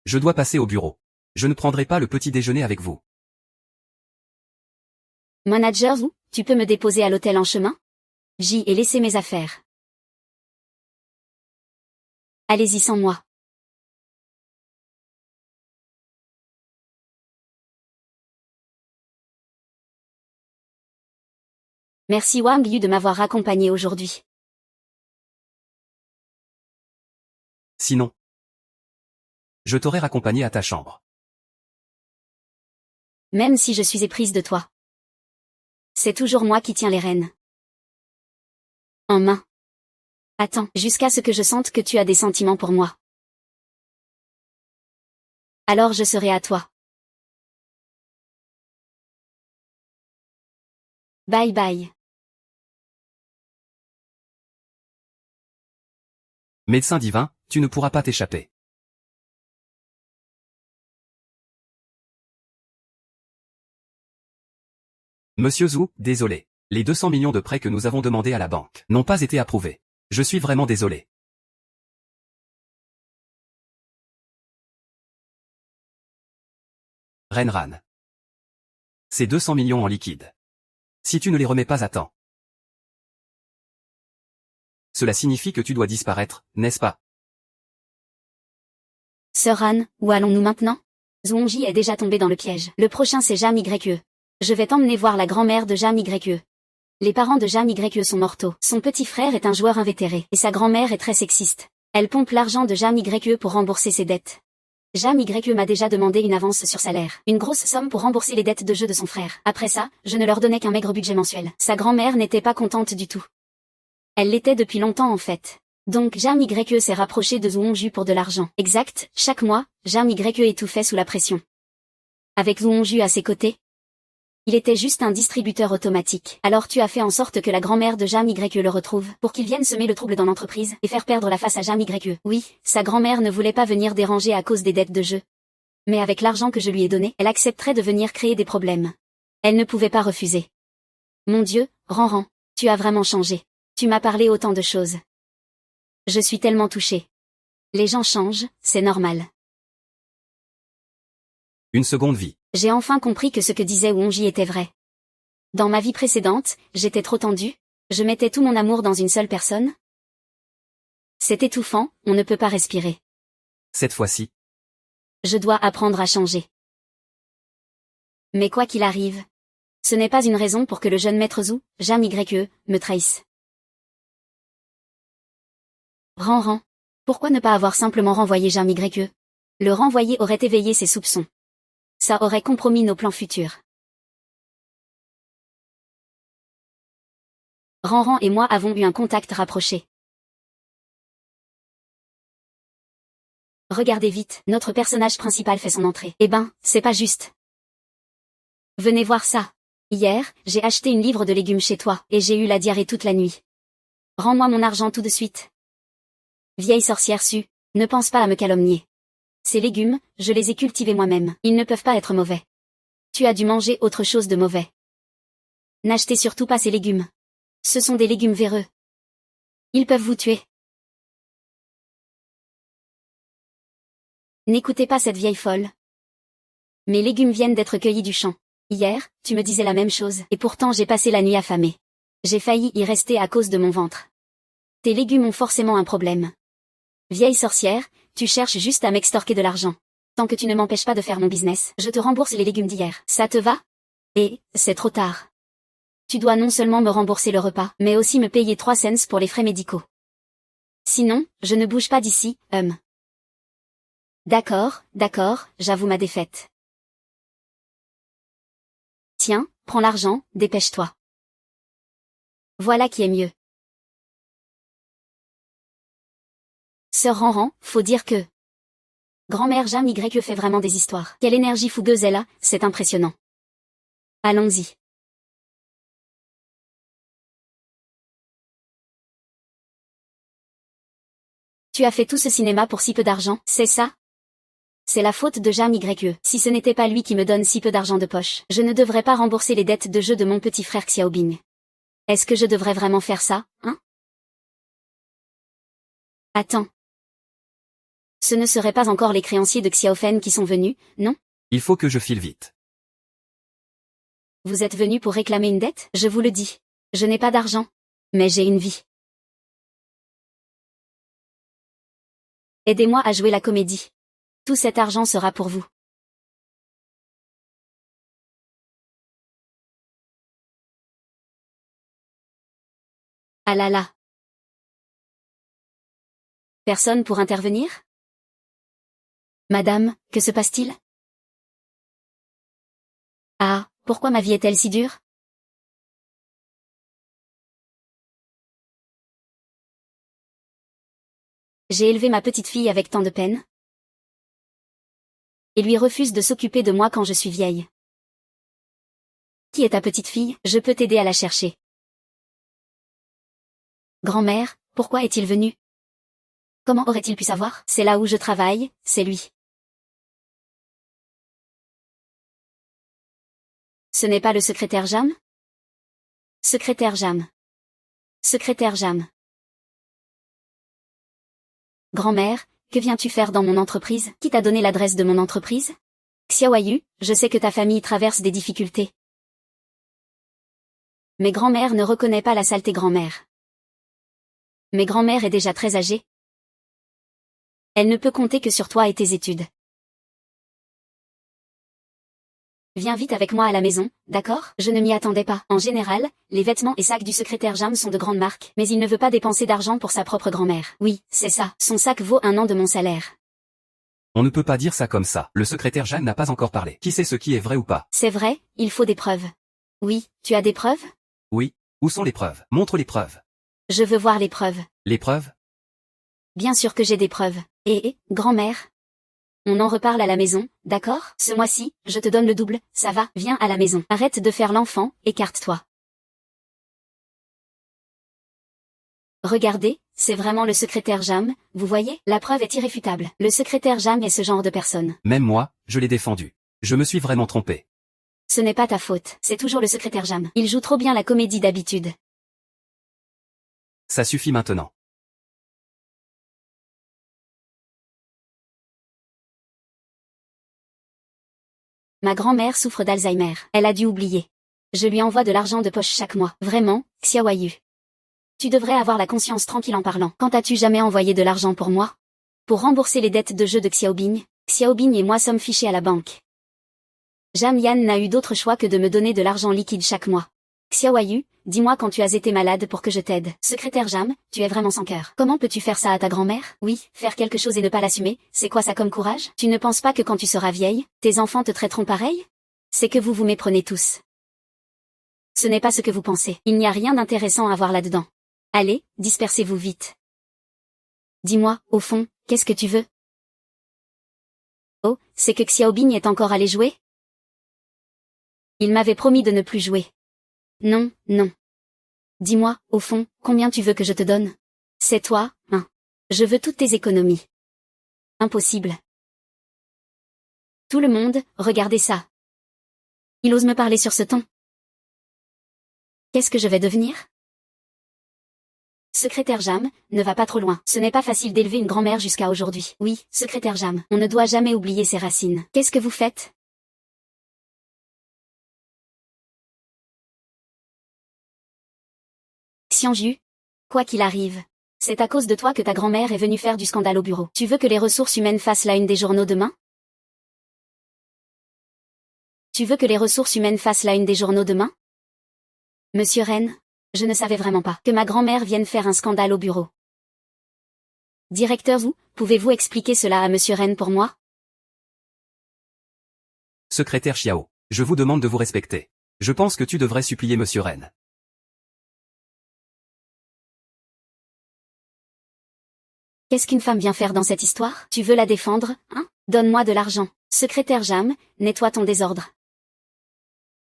Je dois passer au bureau. Je ne prendrai pas le petit déjeuner avec vous. Manager ou, tu peux me déposer à l'hôtel en chemin? J'y ai laissé mes affaires. Allez-y sans moi. Merci Wang Yu de m'avoir accompagné aujourd'hui. Sinon, je t'aurais raccompagné à ta chambre. Même si je suis éprise de toi, c'est toujours moi qui tiens les rênes. En main. Attends, jusqu'à ce que je sente que tu as des sentiments pour moi. Alors je serai à toi. Bye bye. Médecin divin, tu ne pourras pas t'échapper. Monsieur Zhu, désolé. Les 200 millions de prêts que nous avons demandés à la banque n'ont pas été approuvés. Je suis vraiment désolé. Renran. Ces 200 millions en liquide. Si tu ne les remets pas à temps. Cela signifie que tu dois disparaître, n'est-ce pas? Sir Han, où allons-nous maintenant? Zhongji est déjà tombé dans le piège. Le prochain c'est Jam Yue. Je vais t'emmener voir la grand-mère de Jam Yue. Les parents de Jam Yue sont mortaux. Son petit frère est un joueur invétéré. Et sa grand-mère est très sexiste. Elle pompe l'argent de Jam Yue pour rembourser ses dettes. Jam YE m'a déjà demandé une avance sur salaire. Une grosse somme pour rembourser les dettes de jeu de son frère. Après ça, je ne leur donnais qu'un maigre budget mensuel. Sa grand-mère n'était pas contente du tout. Elle l'était depuis longtemps en fait. Donc Jam YE s'est rapproché de Zhu Hongju pour de l'argent. Exact, chaque mois, Jam YE étouffait sous la pression. Avec Zhu Hongju à ses côtés, il était juste un distributeur automatique. Alors tu as fait en sorte que la grand-mère de Jam YE le retrouve, pour qu'il vienne semer le trouble dans l'entreprise, et faire perdre la face à Jam YE. Oui, sa grand-mère ne voulait pas venir déranger à cause des dettes de jeu. Mais avec l'argent que je lui ai donné, elle accepterait de venir créer des problèmes. Elle ne pouvait pas refuser. Mon Dieu, Ranran, tu as vraiment changé. Tu m'as parlé autant de choses. Je suis tellement touchée. Les gens changent, c'est normal. Une seconde vie. J'ai enfin compris que ce que disait Wonji était vrai. Dans ma vie précédente, j'étais trop tendue, je mettais tout mon amour dans une seule personne. C'est étouffant, on ne peut pas respirer. Cette fois-ci. Je dois apprendre à changer. Mais quoi qu'il arrive, ce n'est pas une raison pour que le jeune maître Zhu, Jam YE, me trahisse. Ranran. Pourquoi ne pas avoir simplement renvoyé Jam YE? Le renvoyer aurait éveillé ses soupçons. Ça aurait compromis nos plans futurs. Ranran et moi avons eu un contact rapproché. Regardez vite, notre personnage principal fait son entrée. Eh ben, c'est pas juste. Venez voir ça. Hier, j'ai acheté une livre de légumes chez toi, et j'ai eu la diarrhée toute la nuit. Rends-moi mon argent tout de suite. Vieille sorcière sue, ne pense pas à me calomnier. Ces légumes, je les ai cultivés moi-même, ils ne peuvent pas être mauvais. Tu as dû manger autre chose de mauvais. N'achetez surtout pas ces légumes. Ce sont des légumes véreux. Ils peuvent vous tuer. N'écoutez pas cette vieille folle. Mes légumes viennent d'être cueillis du champ. Hier, tu me disais la même chose, et pourtant j'ai passé la nuit affamée. J'ai failli y rester à cause de mon ventre. Tes légumes ont forcément un problème. Vieille sorcière, tu cherches juste à m'extorquer de l'argent. Tant que tu ne m'empêches pas de faire mon business, je te rembourse les légumes d'hier. Ça te va? Et, c'est trop tard. Tu dois non seulement me rembourser le repas, mais aussi me payer 3 cents pour les frais médicaux. Sinon, je ne bouge pas d'ici, D'accord, j'avoue ma défaite. Tiens, prends l'argent, dépêche-toi. Voilà qui est mieux. Sœur Ranran, faut dire que... Grand-mère Jam YE fait vraiment des histoires. Quelle énergie fougueuse elle a, c'est impressionnant. Allons-y. Tu as fait tout ce cinéma pour si peu d'argent, c'est ça? C'est la faute de Jam YE. Si ce n'était pas lui qui me donne si peu d'argent de poche, je ne devrais pas rembourser les dettes de jeu de mon petit frère Xiaobing. Est-ce que je devrais vraiment faire ça, hein? Attends. Ce ne seraient pas encore les créanciers de Xiaofen qui sont venus, non? Il faut que je file vite. Vous êtes venu pour réclamer une dette? Je vous le dis. Je n'ai pas d'argent. Mais j'ai une vie. Aidez-moi à jouer la comédie. Tout cet argent sera pour vous. Ah là là. Personne pour intervenir? Madame, que se passe-t-il? Ah, pourquoi ma vie est-elle si dure? J'ai élevé ma petite fille avec tant de peine. Et lui refuse de s'occuper de moi quand je suis vieille. Qui est ta petite fille? Je peux t'aider à la chercher. Grand-mère, pourquoi est-il venu? Comment aurait-il pu savoir? C'est là où je travaille, c'est lui. Ce n'est pas le secrétaire Jam? Secrétaire Jam. Secrétaire Jam. Grand-mère, que viens-tu faire dans mon entreprise? Qui t'a donné l'adresse de mon entreprise? Xiaoyu, je sais que ta famille traverse des difficultés. Mais grand-mère ne reconnaît pas la saleté grand-mère. Mais grand-mère est déjà très âgée. Elle ne peut compter que sur toi et tes études. Viens vite avec moi à la maison, d'accord? Je ne m'y attendais pas. En général, les vêtements et sacs du secrétaire Jam sont de grandes marques, mais il ne veut pas dépenser d'argent pour sa propre grand-mère. Oui, c'est ça. Son sac vaut 1 an de mon salaire. On ne peut pas dire ça comme ça. Le secrétaire Jeanne n'a pas encore parlé. Qui sait ce qui est vrai ou pas? C'est vrai, il faut des preuves. Oui, tu as des preuves? Oui. Où sont les preuves? Montre les preuves. Je veux voir les preuves. Les preuves? Bien sûr que j'ai des preuves. Grand-mère? On en reparle à la maison, d'accord? Ce mois-ci, je te donne le double, ça va? Viens à la maison. Arrête de faire l'enfant, écarte-toi. Regardez, c'est vraiment le secrétaire Jam, vous voyez? La preuve est irréfutable. Le secrétaire Jam est ce genre de personne. Même moi, je l'ai défendu. Je me suis vraiment trompé. Ce n'est pas ta faute, c'est toujours le secrétaire Jam. Il joue trop bien la comédie d'habitude. Ça suffit maintenant. Ma grand-mère souffre d'Alzheimer. Elle a dû oublier. Je lui envoie de l'argent de poche chaque mois. Vraiment, Xiaoyu. Tu devrais avoir la conscience tranquille en parlant. Quand as-tu jamais envoyé de l'argent pour moi? Pour rembourser les dettes de jeu de Xiaobing, Xiaobing et moi sommes fichés à la banque. Jam Yan n'a eu d'autre choix que de me donner de l'argent liquide chaque mois. Xiaoyu, dis-moi quand tu as été malade pour que je t'aide. Secrétaire Jam, tu es vraiment sans cœur. Comment peux-tu faire ça à ta grand-mère? Oui, faire quelque chose et ne pas l'assumer, c'est quoi ça comme courage? Tu ne penses pas que quand tu seras vieille, tes enfants te traiteront pareil? C'est que vous vous méprenez tous. Ce n'est pas ce que vous pensez. Il n'y a rien d'intéressant à voir là-dedans. Allez, dispersez-vous vite. Dis-moi, au fond, qu'est-ce que tu veux? Oh, c'est que Xiaobing est encore allé jouer? Il m'avait promis de ne plus jouer. Non, non. Dis-moi, au fond, combien tu veux que je te donne? C'est toi, hein. Je veux toutes tes économies. Impossible. Tout le monde, regardez ça. Il ose me parler sur ce ton. Qu'est-ce que je vais devenir? Secrétaire Jam, ne va pas trop loin. Ce n'est pas facile d'élever une grand-mère jusqu'à aujourd'hui. Oui, secrétaire Jam, on ne doit jamais oublier ses racines. Qu'est-ce que vous faites? Xianju. Quoi qu'il arrive. C'est à cause de toi que ta grand-mère est venue faire du scandale au bureau. Tu veux que les ressources humaines fassent la une des journaux demain? Tu veux que les ressources humaines fassent la une des journaux demain? Monsieur Ren, je ne savais vraiment pas que ma grand-mère vienne faire un scandale au bureau. Directeur Zhu, pouvez-vous expliquer cela à Monsieur Ren pour moi? Secrétaire Xiao, je vous demande de vous respecter. Je pense que tu devrais supplier Monsieur Ren. Qu'est-ce qu'une femme vient faire dans cette histoire? Tu veux la défendre, hein? Donne-moi de l'argent. Secrétaire Jam, nettoie ton désordre.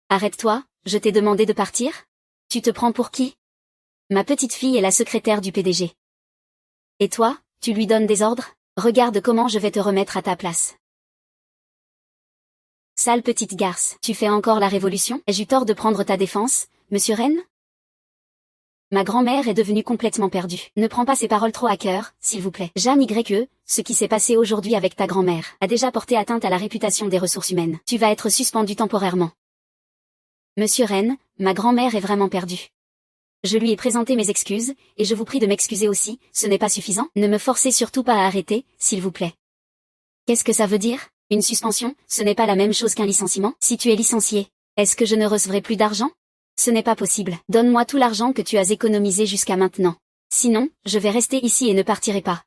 Arrête-toi, je t'ai demandé de partir? Tu te prends pour qui? Ma petite fille est la secrétaire du PDG. Et toi, tu lui donnes des ordres? Regarde comment je vais te remettre à ta place. Sale petite garce, tu fais encore la révolution? Ai-je eu tort de prendre ta défense, Monsieur Ren? Ma grand-mère est devenue complètement perdue. Ne prends pas ces paroles trop à cœur, s'il vous plaît. Jeanne Y, ce qui s'est passé aujourd'hui avec ta grand-mère a déjà porté atteinte à la réputation des ressources humaines. Tu vas être suspendu temporairement. Monsieur Ren, ma grand-mère est vraiment perdue. Je lui ai présenté mes excuses, et je vous prie de m'excuser aussi, ce n'est pas suffisant? Ne me forcez surtout pas à arrêter, s'il vous plaît. Qu'est-ce que ça veut dire? Une suspension, ce n'est pas la même chose qu'un licenciement? Si tu es licencié, est-ce que je ne recevrai plus d'argent? Ce n'est pas possible. Donne-moi tout l'argent que tu as économisé jusqu'à maintenant. Sinon, je vais rester ici et ne partirai pas.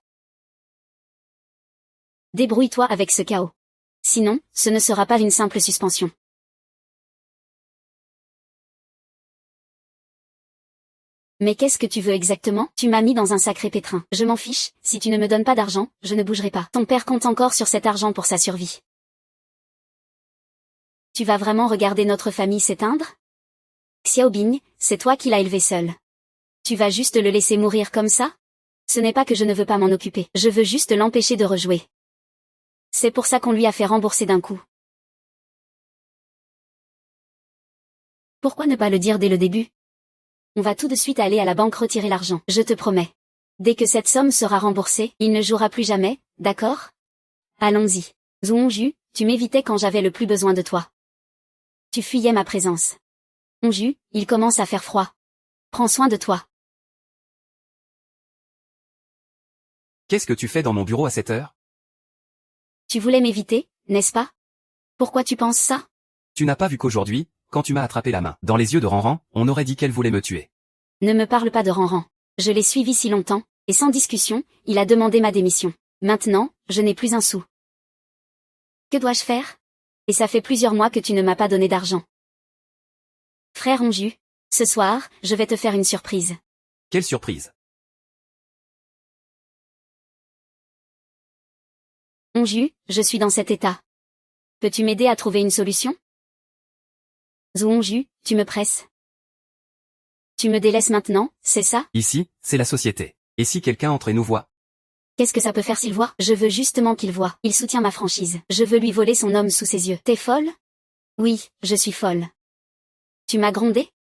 Débrouille-toi avec ce chaos. Sinon, ce ne sera pas une simple suspension. Mais qu'est-ce que tu veux exactement? Tu m'as mis dans un sacré pétrin. Je m'en fiche, si tu ne me donnes pas d'argent, je ne bougerai pas. Ton père compte encore sur cet argent pour sa survie. Tu vas vraiment regarder notre famille s'éteindre? Xiaobing, c'est toi qui l'as élevé seul. Tu vas juste le laisser mourir comme ça? Ce n'est pas que je ne veux pas m'en occuper, je veux juste l'empêcher de rejouer. C'est pour ça qu'on lui a fait rembourser d'un coup. Pourquoi ne pas le dire dès le début? On va tout de suite aller à la banque retirer l'argent, je te promets. Dès que cette somme sera remboursée, il ne jouera plus jamais, d'accord? Allons-y. Zhongju, tu m'évitais quand j'avais le plus besoin de toi. Tu fuyais ma présence. Zhongju, il commence à faire froid. Prends soin de toi. Qu'est-ce que tu fais dans mon bureau à cette heure? Tu voulais m'éviter, n'est-ce pas? Pourquoi tu penses ça? Tu n'as pas vu qu'aujourd'hui, quand tu m'as attrapé la main, dans les yeux de Ranran, on aurait dit qu'elle voulait me tuer. Ne me parle pas de Ranran. Je l'ai suivi si longtemps, et sans discussion, il a demandé ma démission. Maintenant, je n'ai plus un sou. Que dois-je faire? Et ça fait plusieurs mois que tu ne m'as pas donné d'argent. Frère Onju, ce soir, je vais te faire une surprise. Quelle surprise! Onju, je suis dans cet état. Peux-tu m'aider à trouver une solution? Zouonju, tu me presses. Tu me délaisses maintenant, c'est ça? Ici, c'est la société. Et si quelqu'un entre et nous voit? Qu'est-ce que ça peut faire s'il voit? Je veux justement qu'il voie. Il soutient ma franchise. Je veux lui voler son homme sous ses yeux. T'es folle? Oui, je suis folle. Tu m'as grondé?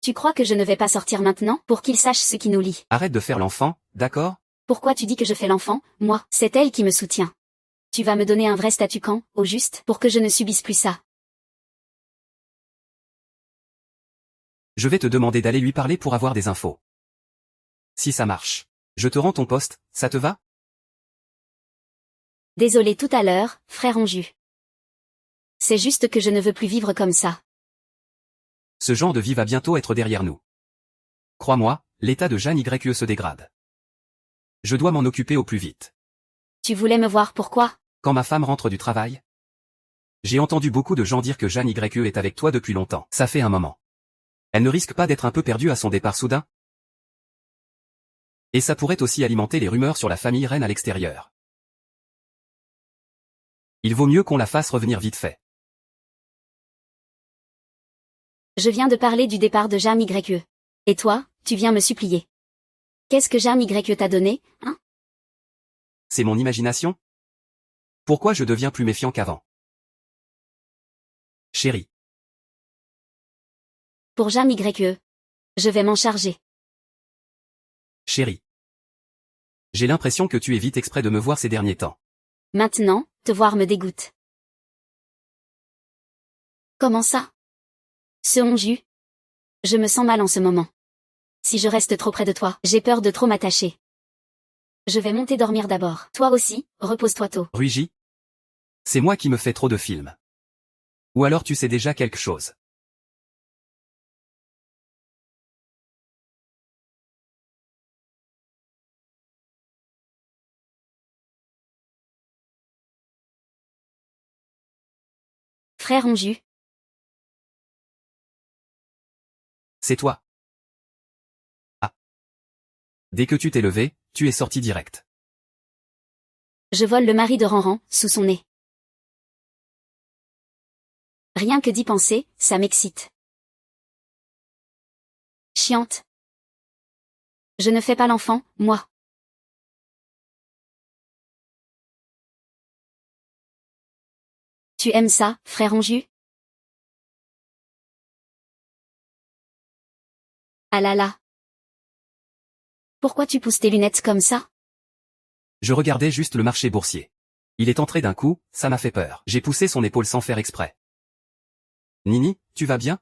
Tu crois que je ne vais pas sortir maintenant, pour qu'il sache ce qui nous lie? Arrête de faire l'enfant, d'accord? Pourquoi tu dis que je fais l'enfant? Moi, c'est elle qui me soutient. Tu vas me donner un vrai statut quand, au juste, pour que je ne subisse plus ça. Je vais te demander d'aller lui parler pour avoir des infos. Si ça marche, je te rends ton poste, ça te va? Désolé tout à l'heure, frère Onju. C'est juste que je ne veux plus vivre comme ça. Ce genre de vie va bientôt être derrière nous. Crois-moi, l'état de Jeanne YE se dégrade. Je dois m'en occuper au plus vite. Tu voulais me voir pourquoi? Quand ma femme rentre du travail? J'ai entendu beaucoup de gens dire que Jeanne YE est avec toi depuis longtemps. Ça fait un moment. Elle ne risque pas d'être un peu perdue à son départ soudain? Et ça pourrait aussi alimenter les rumeurs sur la famille reine à l'extérieur. Il vaut mieux qu'on la fasse revenir vite fait. Je viens de parler du départ de Jeanne YE. Et toi, tu viens me supplier. Qu'est-ce que Jeanne YE t'a donné, hein? C'est mon imagination? Pourquoi je deviens plus méfiant qu'avant? Chérie. Pour Jeanne YE. Je vais m'en charger. Chérie. J'ai l'impression que tu évites exprès de me voir ces derniers temps. Maintenant, te voir me dégoûte. Comment ça? Ce Onju. Je me sens mal en ce moment. Si je reste trop près de toi, j'ai peur de trop m'attacher. Je vais monter dormir d'abord. Toi aussi, repose-toi tôt. Ruiji? C'est moi qui me fais trop de films. Ou alors tu sais déjà quelque chose. Frère Onju. C'est toi. Ah. Dès que tu t'es levé, tu es sorti direct. Je vole le mari de Ranran, sous son nez. Rien que d'y penser, ça m'excite. Chiante. Je ne fais pas l'enfant, moi. Tu aimes ça, frère Onju? Ah là là. Pourquoi tu pousses tes lunettes comme ça? Je regardais juste le marché boursier. Il est entré d'un coup, ça m'a fait peur. J'ai poussé son épaule sans faire exprès. Nini, tu vas bien?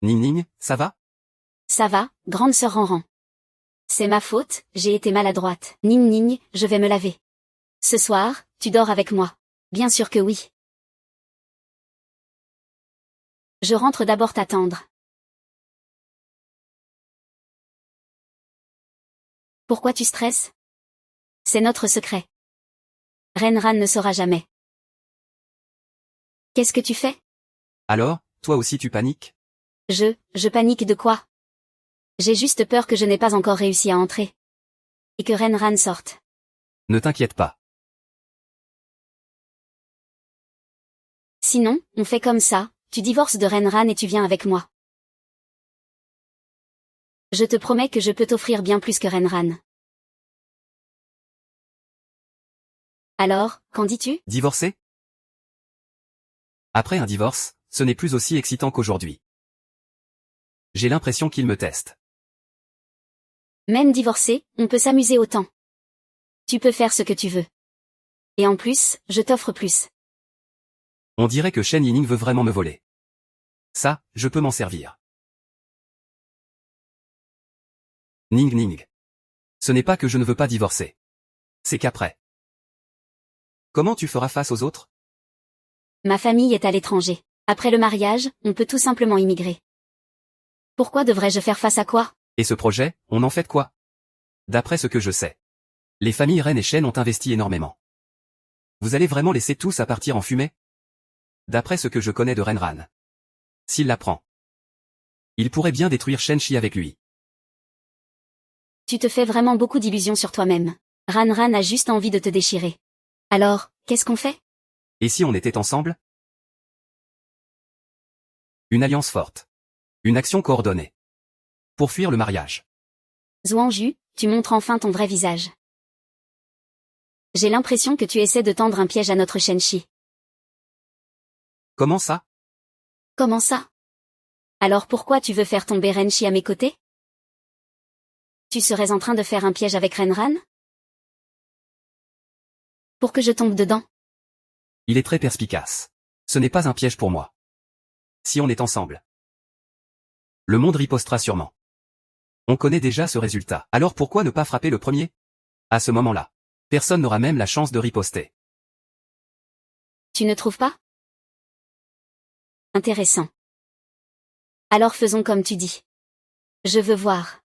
Ning, ça va? Ça va, grande sœur Ranran. C'est ma faute, j'ai été maladroite. Ning, je vais me laver. Ce soir, tu dors avec moi. Bien sûr que oui. Je rentre d'abord t'attendre. Pourquoi tu stresses? C'est notre secret. Renran ne saura jamais. Qu'est-ce que tu fais? Alors, toi aussi tu paniques? Je panique de quoi? J'ai juste peur que je n'ai pas encore réussi à entrer. Et que Renran sorte. Ne t'inquiète pas. Sinon, on fait comme ça, tu divorces de Renran et tu viens avec moi. Je te promets que je peux t'offrir bien plus que Renran. Alors, qu'en dis-tu? Divorcer? Après un divorce, ce n'est plus aussi excitant qu'aujourd'hui. J'ai l'impression qu'il me teste. Même divorcé, on peut s'amuser autant. Tu peux faire ce que tu veux. Et en plus, je t'offre plus. On dirait que Shen Yining veut vraiment me voler. Ça, je peux m'en servir. Ning. Ce n'est pas que je ne veux pas divorcer. C'est qu'après. Comment tu feras face aux autres? Ma famille est à l'étranger. Après le mariage, on peut tout simplement immigrer. Pourquoi devrais-je faire face à quoi? Et ce projet, on en fait quoi? D'après ce que je sais. Les familles Ren et Shen ont investi énormément. Vous allez vraiment laisser tout ça partir en fumée? D'après ce que je connais de Renran. S'il l'apprend, il pourrait bien détruire Shenchi avec lui. Tu te fais vraiment beaucoup d'illusions sur toi-même. Ran a juste envie de te déchirer. Alors, qu'est-ce qu'on fait? Et si on était ensemble? Une alliance forte. Une action coordonnée. Pour fuir le mariage. Zhuangju, tu montres enfin ton vrai visage. J'ai l'impression que tu essaies de tendre un piège à notre Shenchi. Comment ça? Comment ça? Alors pourquoi tu veux faire tomber Renchi à mes côtés? Tu serais en train de faire un piège avec Renran? Pour que je tombe dedans? Il est très perspicace. Ce n'est pas un piège pour moi. Si on est ensemble, le monde ripostera sûrement. On connaît déjà ce résultat. Alors pourquoi ne pas frapper le premier? À ce moment-là, personne n'aura même la chance de riposter. Tu ne trouves pas? Intéressant. Alors faisons comme tu dis. Je veux voir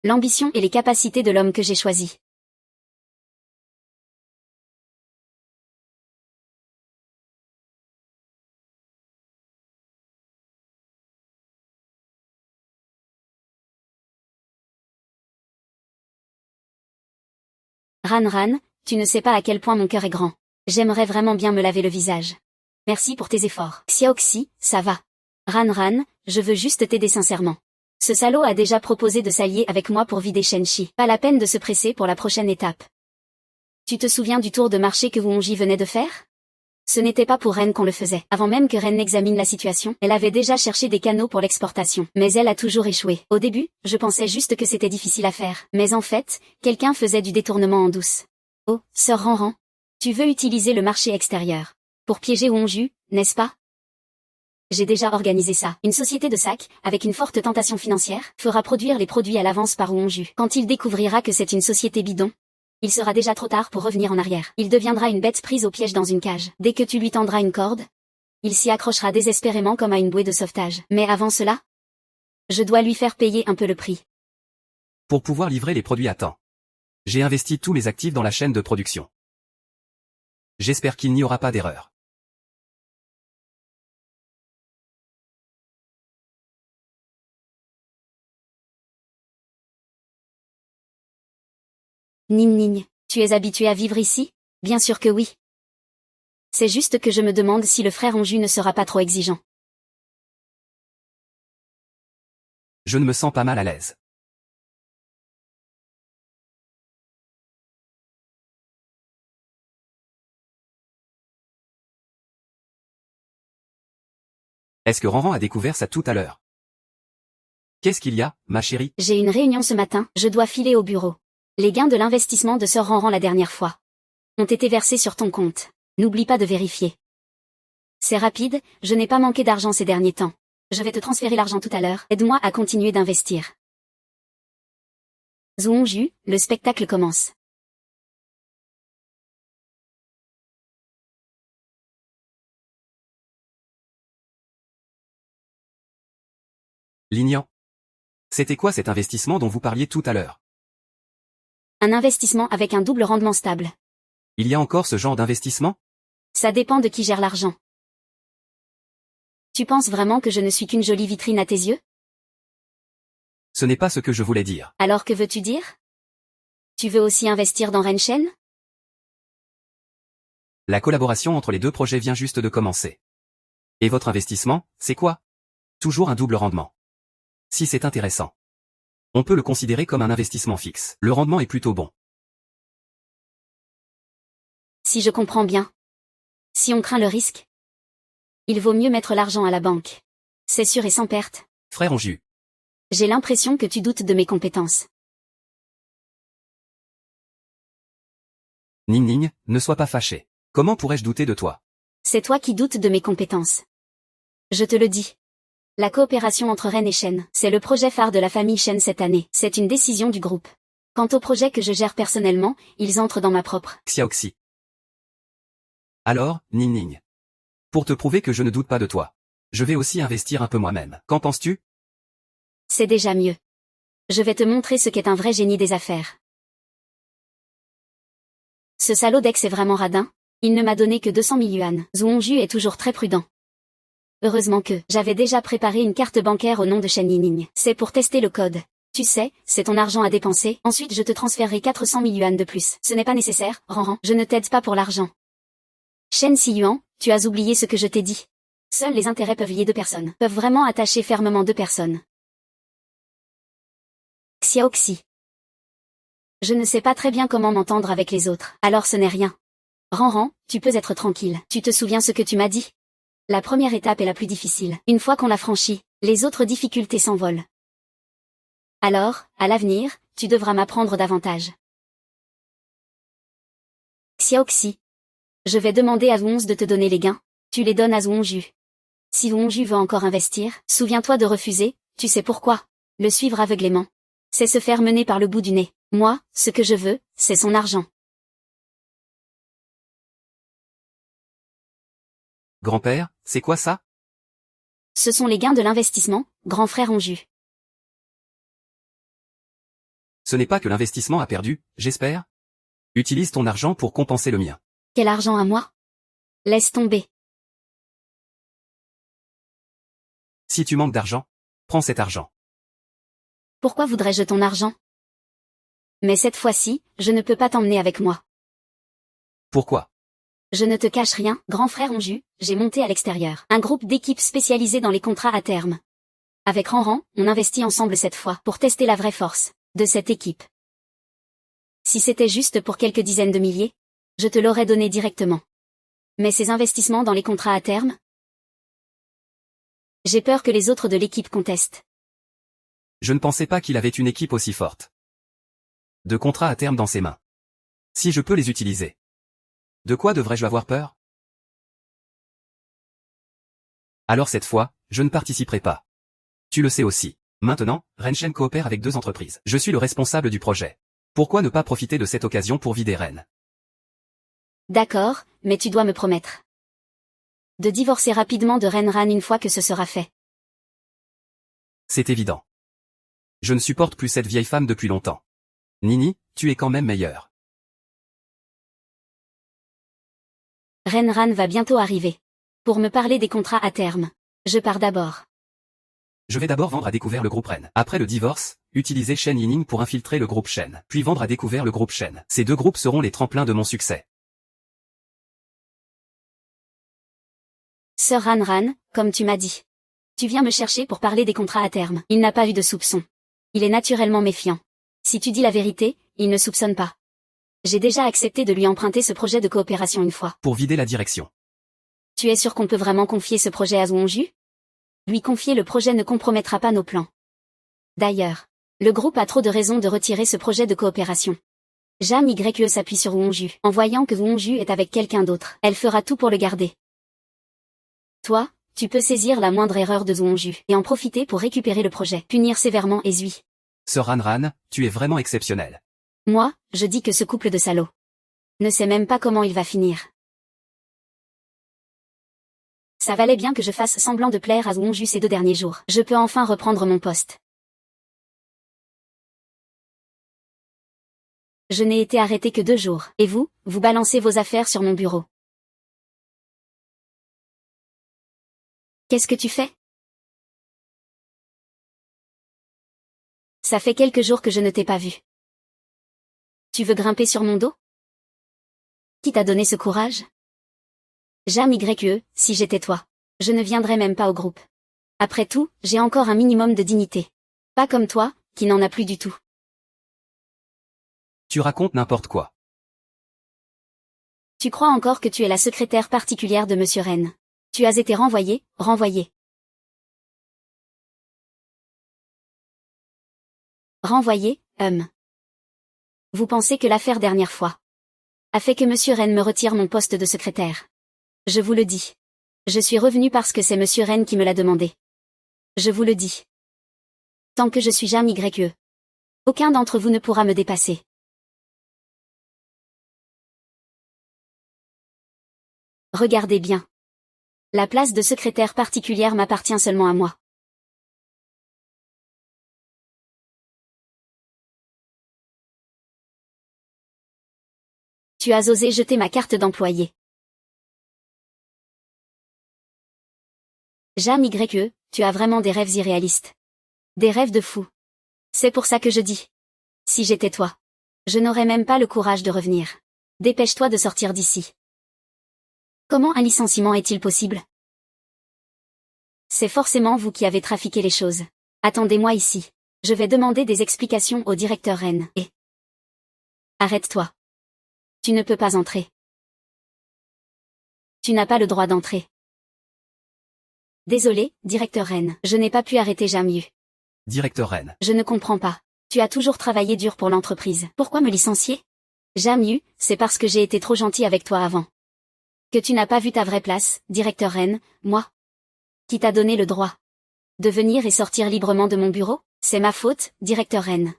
l'ambition et les capacités de l'homme que j'ai choisi. Ran, tu ne sais pas à quel point mon cœur est grand. J'aimerais vraiment bien me laver le visage. Merci pour tes efforts. Xiaoxi, ça va. Ran, je veux juste t'aider sincèrement. Ce salaud a déjà proposé de s'allier avec moi pour vider Shenchi. Pas la peine de se presser pour la prochaine étape. Tu te souviens du tour de marché que Wuonji venait de faire? Ce n'était pas pour Ren qu'on le faisait. Avant même que Ren n'examine la situation, elle avait déjà cherché des canaux pour l'exportation. Mais elle a toujours échoué. Au début, je pensais juste que c'était difficile à faire. Mais en fait, quelqu'un faisait du détournement en douce. Oh, sœur Ranran. Tu veux utiliser le marché extérieur pour piéger Wuonju, n'est-ce pas? J'ai déjà organisé ça. Une société de sac, avec une forte tentation financière, fera produire les produits à l'avance par Wuonju. Quand il découvrira que c'est une société bidon, il sera déjà trop tard pour revenir en arrière. Il deviendra une bête prise au piège dans une cage. Dès que tu lui tendras une corde, il s'y accrochera désespérément comme à une bouée de sauvetage. Mais avant cela, je dois lui faire payer un peu le prix. Pour pouvoir livrer les produits à temps, j'ai investi tous mes actifs dans la chaîne de production. J'espère qu'il n'y aura pas d'erreur. Ning, tu es habitué à vivre ici? Bien sûr que oui. C'est juste que je me demande si le frère Onju ne sera pas trop exigeant. Je ne me sens pas mal à l'aise. Est-ce que Ranran a découvert ça tout à l'heure? Qu'est-ce qu'il y a, ma chérie? J'ai une réunion ce matin, je dois filer au bureau. Les gains de l'investissement de sœur Ranran la dernière fois ont été versés sur ton compte. N'oublie pas de vérifier. C'est rapide, je n'ai pas manqué d'argent ces derniers temps. Je vais te transférer l'argent tout à l'heure, aide-moi à continuer d'investir. Zhuangju, le spectacle commence. Lignan. C'était quoi cet investissement dont vous parliez tout à l'heure? Un investissement avec un double rendement stable. Il y a encore ce genre d'investissement? Ça dépend de qui gère l'argent. Tu penses vraiment que je ne suis qu'une jolie vitrine à tes yeux? Ce n'est pas ce que je voulais dire. Alors que veux-tu dire? Tu veux aussi investir dans Renshen? La collaboration entre les deux projets vient juste de commencer. Et votre investissement, c'est quoi? Toujours un double rendement. Si c'est intéressant, on peut le considérer comme un investissement fixe. Le rendement est plutôt bon. Si je comprends bien. Si on craint le risque, il vaut mieux mettre l'argent à la banque. C'est sûr et sans perte. Frère Onju. J'ai l'impression que tu doutes de mes compétences. Ning, ne sois pas fâché. Comment pourrais-je douter de toi? C'est toi qui doutes de mes compétences. Je te le dis. La coopération entre Ren et Shen, c'est le projet phare de la famille Shen cette année. C'est une décision du groupe. Quant aux projets que je gère personnellement, ils entrent dans ma propre. Xiaoxi. Alors, Ning. Pour te prouver que je ne doute pas de toi, je vais aussi investir un peu moi-même. Qu'en penses-tu? C'est déjà mieux. Je vais te montrer ce qu'est un vrai génie des affaires. Ce salaud d'ex est vraiment radin. Il ne m'a donné que 200 000 yuan. Zhu Hongju est toujours très prudent. Heureusement que j'avais déjà préparé une carte bancaire au nom de Shen Yining. C'est pour tester le code. Tu sais, c'est ton argent à dépenser. Ensuite je te transférerai 400 000 yuan de plus. Ce n'est pas nécessaire, Ranran. Je ne t'aide pas pour l'argent. Shen Siyuan, tu as oublié ce que je t'ai dit. Seuls les intérêts peuvent lier deux personnes. Peuvent vraiment attacher fermement deux personnes. Xiaoxi. Je ne sais pas très bien comment m'entendre avec les autres. Alors ce n'est rien. Ranran, tu peux être tranquille. Tu te souviens ce que tu m'as dit? La première étape est la plus difficile. Une fois qu'on l'a franchie, les autres difficultés s'envolent. Alors, à l'avenir, tu devras m'apprendre davantage. Xiaoxi. Je vais demander à Zhuonz de te donner les gains. Tu les donnes à Zhuonju. Si Zhuonju veut encore investir, souviens-toi de refuser, tu sais pourquoi. Le suivre aveuglément. C'est se faire mener par le bout du nez. Moi, ce que je veux, c'est son argent. Grand-père, c'est quoi ça? Ce sont les gains de l'investissement, grand frère Hongju. Ce n'est pas que l'investissement a perdu, j'espère? Utilise ton argent pour compenser le mien. Quel argent à moi? Laisse tomber. Si tu manques d'argent, prends cet argent. Pourquoi voudrais-je ton argent? Mais cette fois-ci, je ne peux pas t'emmener avec moi. Pourquoi? Je ne te cache rien, grand frère Hongju, j'ai monté à l'extérieur un groupe d'équipes spécialisées dans les contrats à terme. Avec Ranran, on investit ensemble cette fois pour tester la vraie force de cette équipe. Si c'était juste pour quelques dizaines de milliers, je te l'aurais donné directement. Mais ces investissements dans les contrats à terme? J'ai peur que les autres de l'équipe contestent. Je ne pensais pas qu'il avait une équipe aussi forte. De contrats à terme dans ses mains. Si je peux les utiliser. De quoi devrais-je avoir peur? Alors cette fois, je ne participerai pas. Tu le sais aussi. Maintenant, Renshen coopère avec 2 entreprises. Je suis le responsable du projet. Pourquoi ne pas profiter de cette occasion pour vider Ren? D'accord, mais tu dois me promettre de divorcer rapidement de Renran une fois que ce sera fait. C'est évident. Je ne supporte plus cette vieille femme depuis longtemps. Nini, tu es quand même meilleure. Renran va bientôt arriver. Pour me parler des contrats à terme. Je pars d'abord. Je vais d'abord vendre à découvert le groupe Ren. Après le divorce, utiliser Shen Yining pour infiltrer le groupe Shen. Puis vendre à découvert le groupe Shen. Ces 2 groupes seront les tremplins de mon succès. Sir Ranran, comme tu m'as dit. Tu viens me chercher pour parler des contrats à terme. Il n'a pas eu de soupçon. Il est naturellement méfiant. Si tu dis la vérité, il ne soupçonne pas. J'ai déjà accepté de lui emprunter ce projet de coopération une fois. Pour vider la direction. Tu es sûr qu'on peut vraiment confier ce projet à Zhuonju? Lui confier le projet ne compromettra pas nos plans. D'ailleurs, le groupe a trop de raisons de retirer ce projet de coopération. Jam YE s'appuie sur Zhuonju. En voyant que Zhuonju est avec quelqu'un d'autre, elle fera tout pour le garder. Toi, tu peux saisir la moindre erreur de Zhuonju et en profiter pour récupérer le projet. Punir sévèrement et Zui. Sir Ranran, tu es vraiment exceptionnel. Moi, je dis que ce couple de salauds ne sait même pas comment il va finir. Ça valait bien que je fasse semblant de plaire à Zhuonju ces 2 derniers jours. Je peux enfin reprendre mon poste. Je n'ai été arrêté que 2 jours. Et vous, vous balancez vos affaires sur mon bureau. Qu'est-ce que tu fais? Ça fait quelques jours que je ne t'ai pas vu. Tu veux grimper sur mon dos? Qui t'a donné ce courage? Jam YE, si j'étais toi, je ne viendrais même pas au groupe. Après tout, j'ai encore un minimum de dignité. Pas comme toi, qui n'en a plus du tout. Tu racontes n'importe quoi. Tu crois encore que tu es la secrétaire particulière de Monsieur Ren. Tu as été renvoyé, renvoyé. Renvoyé, Vous pensez que l'affaire dernière fois a fait que Monsieur Ren me retire mon poste de secrétaire? Je vous le dis. Je suis revenu parce que c'est Monsieur Ren qui me l'a demandé. Je vous le dis. Tant que je suis Jam YE, aucun d'entre vous ne pourra me dépasser. Regardez bien. La place de secrétaire particulière m'appartient seulement à moi. Tu as osé jeter ma carte d'employé. Jam YE, tu as vraiment des rêves irréalistes. Des rêves de fou. C'est pour ça que je dis. Si j'étais toi, je n'aurais même pas le courage de revenir. Dépêche-toi de sortir d'ici. Comment un licenciement est-il possible? C'est forcément vous qui avez trafiqué les choses. Attendez-moi ici. Je vais demander des explications au directeur Ren. Et... Arrête-toi. Tu ne peux pas entrer. Tu n'as pas le droit d'entrer. Désolé, directeur Ren. Je n'ai pas pu arrêter Jam Yu. Directeur Ren. Je ne comprends pas. Tu as toujours travaillé dur pour l'entreprise. Pourquoi me licencier? Jam Yu, c'est parce que j'ai été trop gentil avec toi avant. Que tu n'as pas vu ta vraie place, directeur Ren, moi. Qui t'a donné le droit de venir et sortir librement de mon bureau? C'est ma faute, directeur Ren.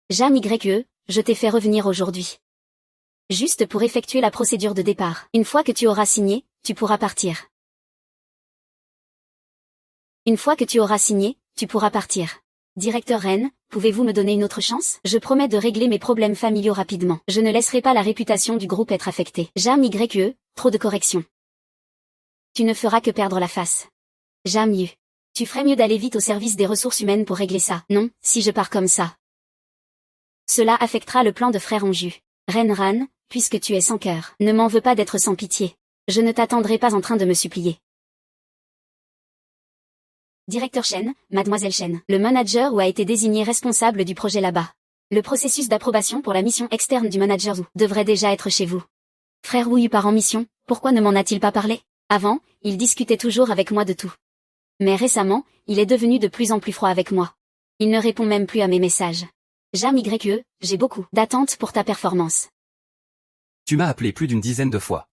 Jam YE, je t'ai fait revenir aujourd'hui. Juste pour effectuer la procédure de départ. Une fois que tu auras signé, tu pourras partir. Une fois que tu auras signé, tu pourras partir. Directeur Ren, pouvez-vous me donner une autre chance? Je promets de régler mes problèmes familiaux rapidement. Je ne laisserai pas la réputation du groupe être affectée. Jam YE, trop de corrections. Tu ne feras que perdre la face. Jam Yu. Tu ferais mieux d'aller vite au service des ressources humaines pour régler ça. Non, si je pars comme ça. Cela affectera le plan de frère Onju. Renran, puisque tu es sans cœur, ne m'en veux pas d'être sans pitié. Je ne t'attendrai pas en train de me supplier. Directeur Shen, Mademoiselle Shen, le manager Wu a été désigné responsable du projet là-bas. Le processus d'approbation pour la mission externe du manager Wu devrait déjà être chez vous. Frère Wu part en mission, pourquoi ne m'en a-t-il pas parlé? Avant, il discutait toujours avec moi de tout. Mais récemment, il est devenu de plus en plus froid avec moi. Il ne répond même plus à mes messages. Jam YE, j'ai beaucoup d'attentes pour ta performance. Tu m'as appelé plus d'une dizaine de fois.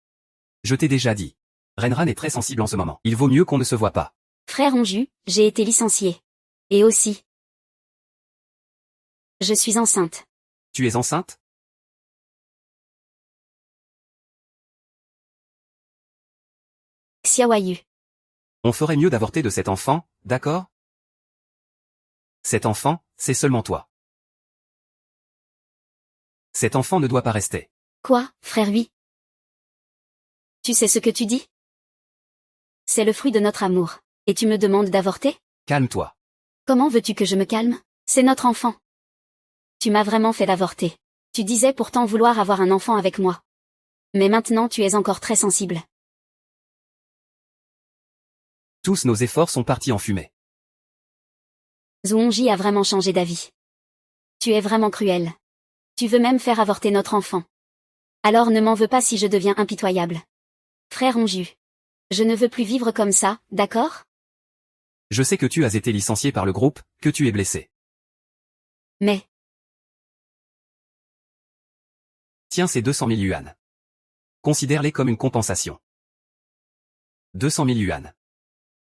Je t'ai déjà dit. Renran est très sensible en ce moment. Il vaut mieux qu'on ne se voit pas. Frère Onju, j'ai été licenciée. Et aussi. Je suis enceinte. Tu es enceinte? Xiaoyu. On ferait mieux d'avorter de cet enfant, d'accord? Cet enfant, c'est seulement toi. Cet enfant ne doit pas rester. Quoi, frère Hui? Tu sais ce que tu dis? C'est le fruit de notre amour. Et tu me demandes d'avorter? Calme-toi. Comment veux-tu que je me calme? C'est notre enfant. Tu m'as vraiment fait d'avorter. Tu disais pourtant vouloir avoir un enfant avec moi. Mais maintenant tu es encore très sensible. Tous nos efforts sont partis en fumée. Zhuongji a vraiment changé d'avis. Tu es vraiment cruel. Tu veux même faire avorter notre enfant. Alors ne m'en veux pas si je deviens impitoyable. Frère Onju. Je ne veux plus vivre comme ça, d'accord? Je sais que tu as été licencié par le groupe, que tu es blessé. Mais... Tiens ces 200 000 yuan. Considère-les comme une compensation. 200 000 yuan.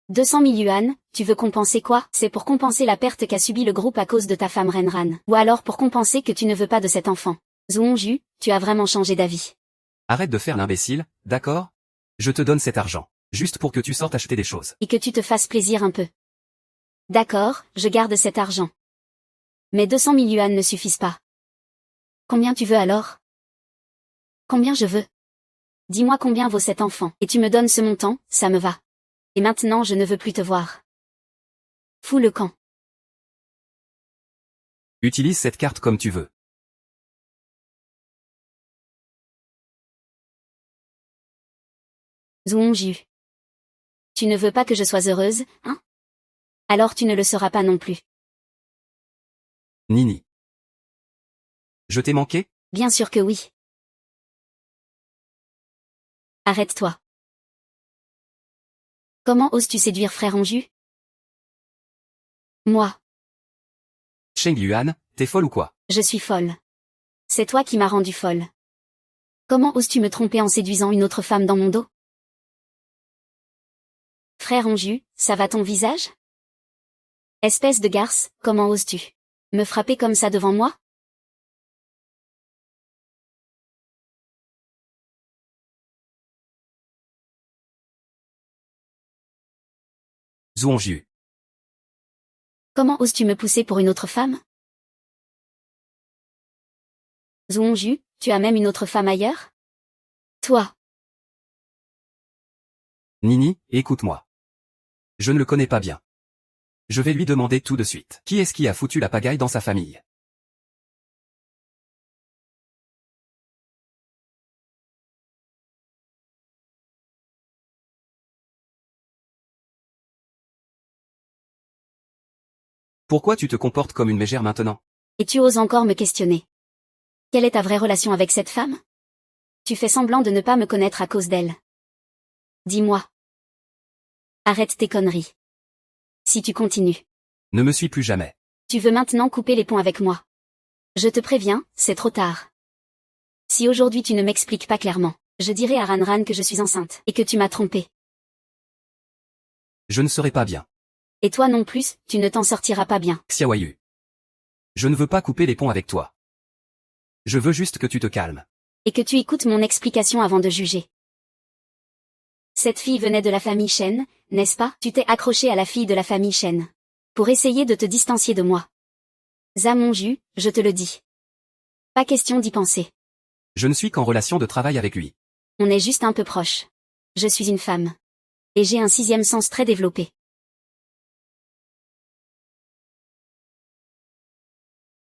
200 000 yuan, tu veux compenser quoi? C'est pour compenser la perte qu'a subi le groupe à cause de ta femme Renran. Ou alors pour compenser que tu ne veux pas de cet enfant. Zhuongju, tu as vraiment changé d'avis. Arrête de faire l'imbécile, d'accord? Je te donne cet argent. Juste pour que tu sortes acheter des choses. Et que tu te fasses plaisir un peu. D'accord, je garde cet argent. Mais 200 000 yuan ne suffisent pas. Combien tu veux alors? Combien je veux? Dis-moi combien vaut cet enfant, et tu me donnes ce montant, ça me va. Et maintenant je ne veux plus te voir. Fous le camp. Utilise cette carte comme tu veux. Zhuongju. Tu ne veux pas que je sois heureuse, hein? Alors tu ne le seras pas non plus. Nini. Je t'ai manqué? Bien sûr que oui. Arrête-toi. Comment oses-tu séduire frère Onju? Moi. Sheng Yuan, t'es folle ou quoi? Je suis folle. C'est toi qui m'as rendue folle. Comment oses-tu me tromper en séduisant une autre femme dans mon dos? Frère Onju, ça va ton visage? Espèce de garce, comment oses-tu me frapper comme ça devant moi? Zhuongju. Comment oses-tu me pousser pour une autre femme? Zhuongju, tu as même une autre femme ailleurs? Toi. Nini, écoute-moi. Je ne le connais pas bien. Je vais lui demander tout de suite. Qui est-ce qui a foutu la pagaille dans sa famille? Pourquoi tu te comportes comme une mégère maintenant? Et tu oses encore me questionner. Quelle est ta vraie relation avec cette femme? Tu fais semblant de ne pas me connaître à cause d'elle. Dis-moi. Arrête tes conneries. Si tu continues. Ne me suis plus jamais. Tu veux maintenant couper les ponts avec moi. Je te préviens, c'est trop tard. Si aujourd'hui tu ne m'expliques pas clairement, je dirai à Ranran que je suis enceinte et que tu m'as trompé. Je ne serai pas bien. Et toi non plus, tu ne t'en sortiras pas bien. Xiaoyu. Je ne veux pas couper les ponts avec toi. Je veux juste que tu te calmes. Et que tu écoutes mon explication avant de juger. Cette fille venait de la famille Shen, n'est-ce pas? Tu t'es accroché à la fille de la famille Shen. Pour essayer de te distancier de moi. Zamonju, je te le dis. Pas question d'y penser. Je ne suis qu'en relation de travail avec lui. On est juste un peu proche. Je suis une femme. Et j'ai un sixième sens très développé.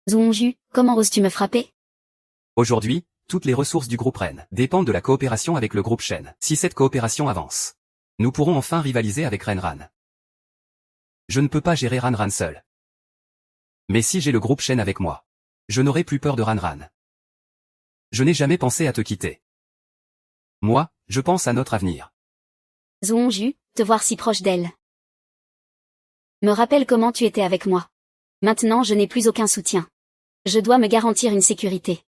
Zonju, comment oses-tu me frapper? Aujourd'hui, toutes les ressources du groupe Ren dépendent de la coopération avec le groupe Shen. Si cette coopération avance, nous pourrons enfin rivaliser avec Renran. Je ne peux pas gérer Ranran seul. Mais si j'ai le groupe Shen avec moi, je n'aurai plus peur de Ranran. Je n'ai jamais pensé à te quitter. Moi, je pense à notre avenir. Zonju, te voir si proche d'elle. Me rappelle comment tu étais avec moi. Maintenant je n'ai plus aucun soutien. Je dois me garantir une sécurité.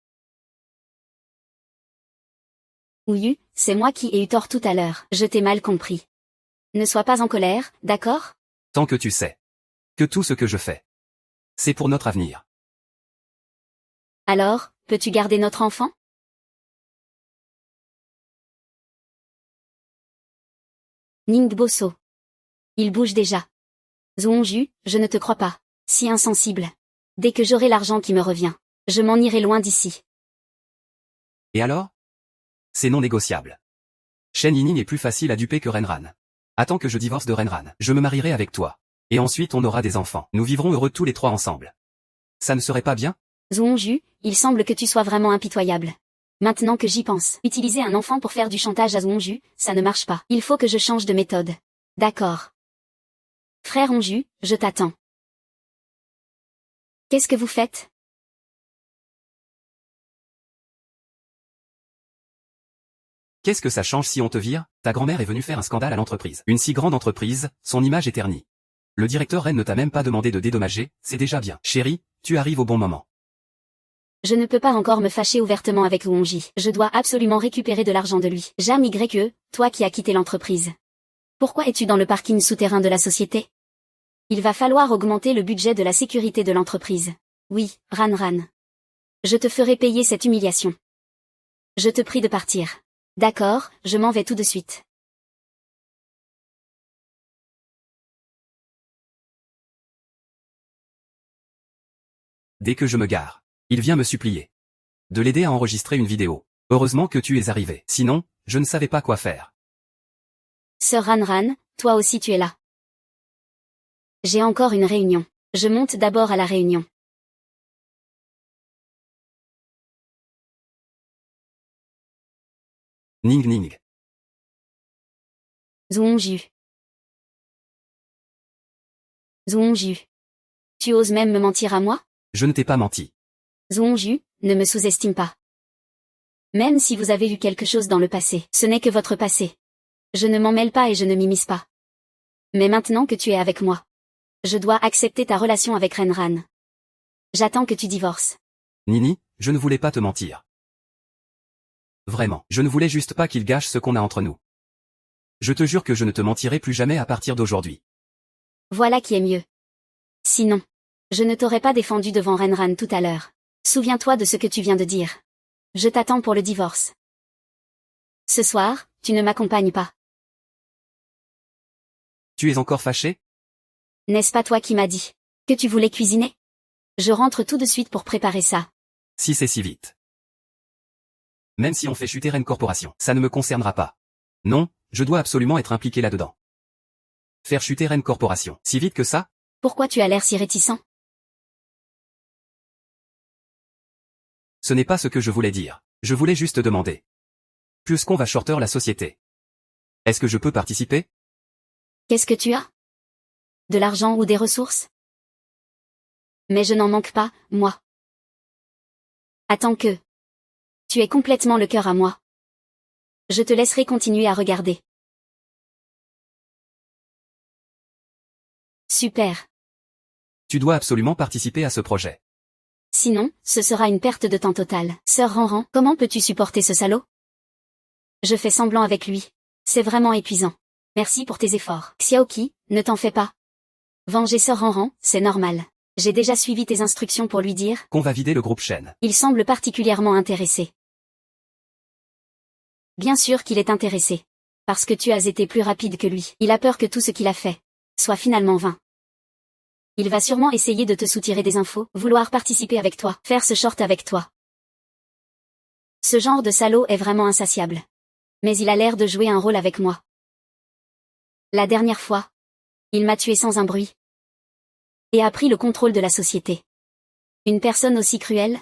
Ouyu, c'est moi qui ai eu tort tout à l'heure. Je t'ai mal compris. Ne sois pas en colère, d'accord? Tant que tu sais que tout ce que je fais, c'est pour notre avenir. Alors, peux-tu garder notre enfant? Ningboso. Il bouge déjà. Zonju, je ne te crois pas. Si insensible. Dès que j'aurai l'argent qui me revient, je m'en irai loin d'ici. Et alors? C'est non négociable. Shen Yining est plus facile à duper que Renran. Attends que je divorce de Renran. Je me marierai avec toi. Et ensuite on aura des enfants. Nous vivrons heureux tous les trois ensemble. Ça ne serait pas bien? Zonju, il semble que tu sois vraiment impitoyable. Maintenant que j'y pense, utiliser un enfant pour faire du chantage à Zonju, ça ne marche pas. Il faut que je change de méthode. D'accord. Frère Onju, je t'attends. Qu'est-ce que vous faites? Qu'est-ce que ça change si on te vire? Ta grand-mère est venue faire un scandale à l'entreprise. Une si grande entreprise, son image est ternie. Le directeur Ren ne t'a même pas demandé de dédommager, c'est déjà bien. Chérie, tu arrives au bon moment. Je ne peux pas encore me fâcher ouvertement avec Wonji. Je dois absolument récupérer de l'argent de lui. Jam YE, toi qui as quitté l'entreprise. Pourquoi es-tu dans le parking souterrain de la société? Il va falloir augmenter le budget de la sécurité de l'entreprise. Oui, Ranran. Je te ferai payer cette humiliation. Je te prie de partir. D'accord, je m'en vais tout de suite. Dès que je me gare, il vient me supplier de l'aider à enregistrer une vidéo. Heureusement que tu es arrivé. Sinon, je ne savais pas quoi faire. Sœur Ranran, toi aussi tu es là. J'ai encore une réunion. Je monte d'abord à la réunion. Ning Ning. Zonju. Zonju. Tu oses même me mentir à moi? Je ne t'ai pas menti. Zonju, ne me sous-estime pas. Même si vous avez eu quelque chose dans le passé, ce n'est que votre passé. Je ne m'en mêle pas et je ne m'immisce pas. Mais maintenant que tu es avec moi, je dois accepter ta relation avec Renran. J'attends que tu divorces. Nini, je ne voulais pas te mentir. Vraiment, je ne voulais juste pas qu'il gâche ce qu'on a entre nous. Je te jure que je ne te mentirai plus jamais à partir d'aujourd'hui. Voilà qui est mieux. Sinon, je ne t'aurais pas défendu devant Renran tout à l'heure. Souviens-toi de ce que tu viens de dire. Je t'attends pour le divorce. Ce soir, tu ne m'accompagnes pas. Tu es encore fâché? N'est-ce pas toi qui m'as dit que tu voulais cuisiner? Je rentre tout de suite pour préparer ça. Si c'est si vite. Même si on fait chuter Ren Corporation, ça ne me concernera pas. Non, je dois absolument être impliqué là-dedans. Faire chuter Ren Corporation, si vite que ça? Pourquoi tu as l'air si réticent? Ce n'est pas ce que je voulais dire. Je voulais juste demander. Puisqu'on va shorter la société. Est-ce que je peux participer? Qu'est-ce que tu as? De l'argent ou des ressources? Mais je n'en manque pas, moi. Attends que. Tu es complètement le cœur à moi. Je te laisserai continuer à regarder. Super. Tu dois absolument participer à ce projet. Sinon, ce sera une perte de temps totale. Sœur Ranran, comment peux-tu supporter ce salaud? Je fais semblant avec lui. C'est vraiment épuisant. Merci pour tes efforts. Xiaoqi, ne t'en fais pas. Venger Sœur Ranran, c'est normal. J'ai déjà suivi tes instructions pour lui dire qu'on va vider le groupe Shen. Il semble particulièrement intéressé. Bien sûr qu'il est intéressé. Parce que tu as été plus rapide que lui. Il a peur que tout ce qu'il a fait soit finalement vain. Il va sûrement essayer de te soutirer des infos, vouloir participer avec toi, faire ce short avec toi. Ce genre de salaud est vraiment insatiable. Mais il a l'air de jouer un rôle avec moi. La dernière fois, il m'a tué sans un bruit. Et a pris le contrôle de la société. Une personne aussi cruelle?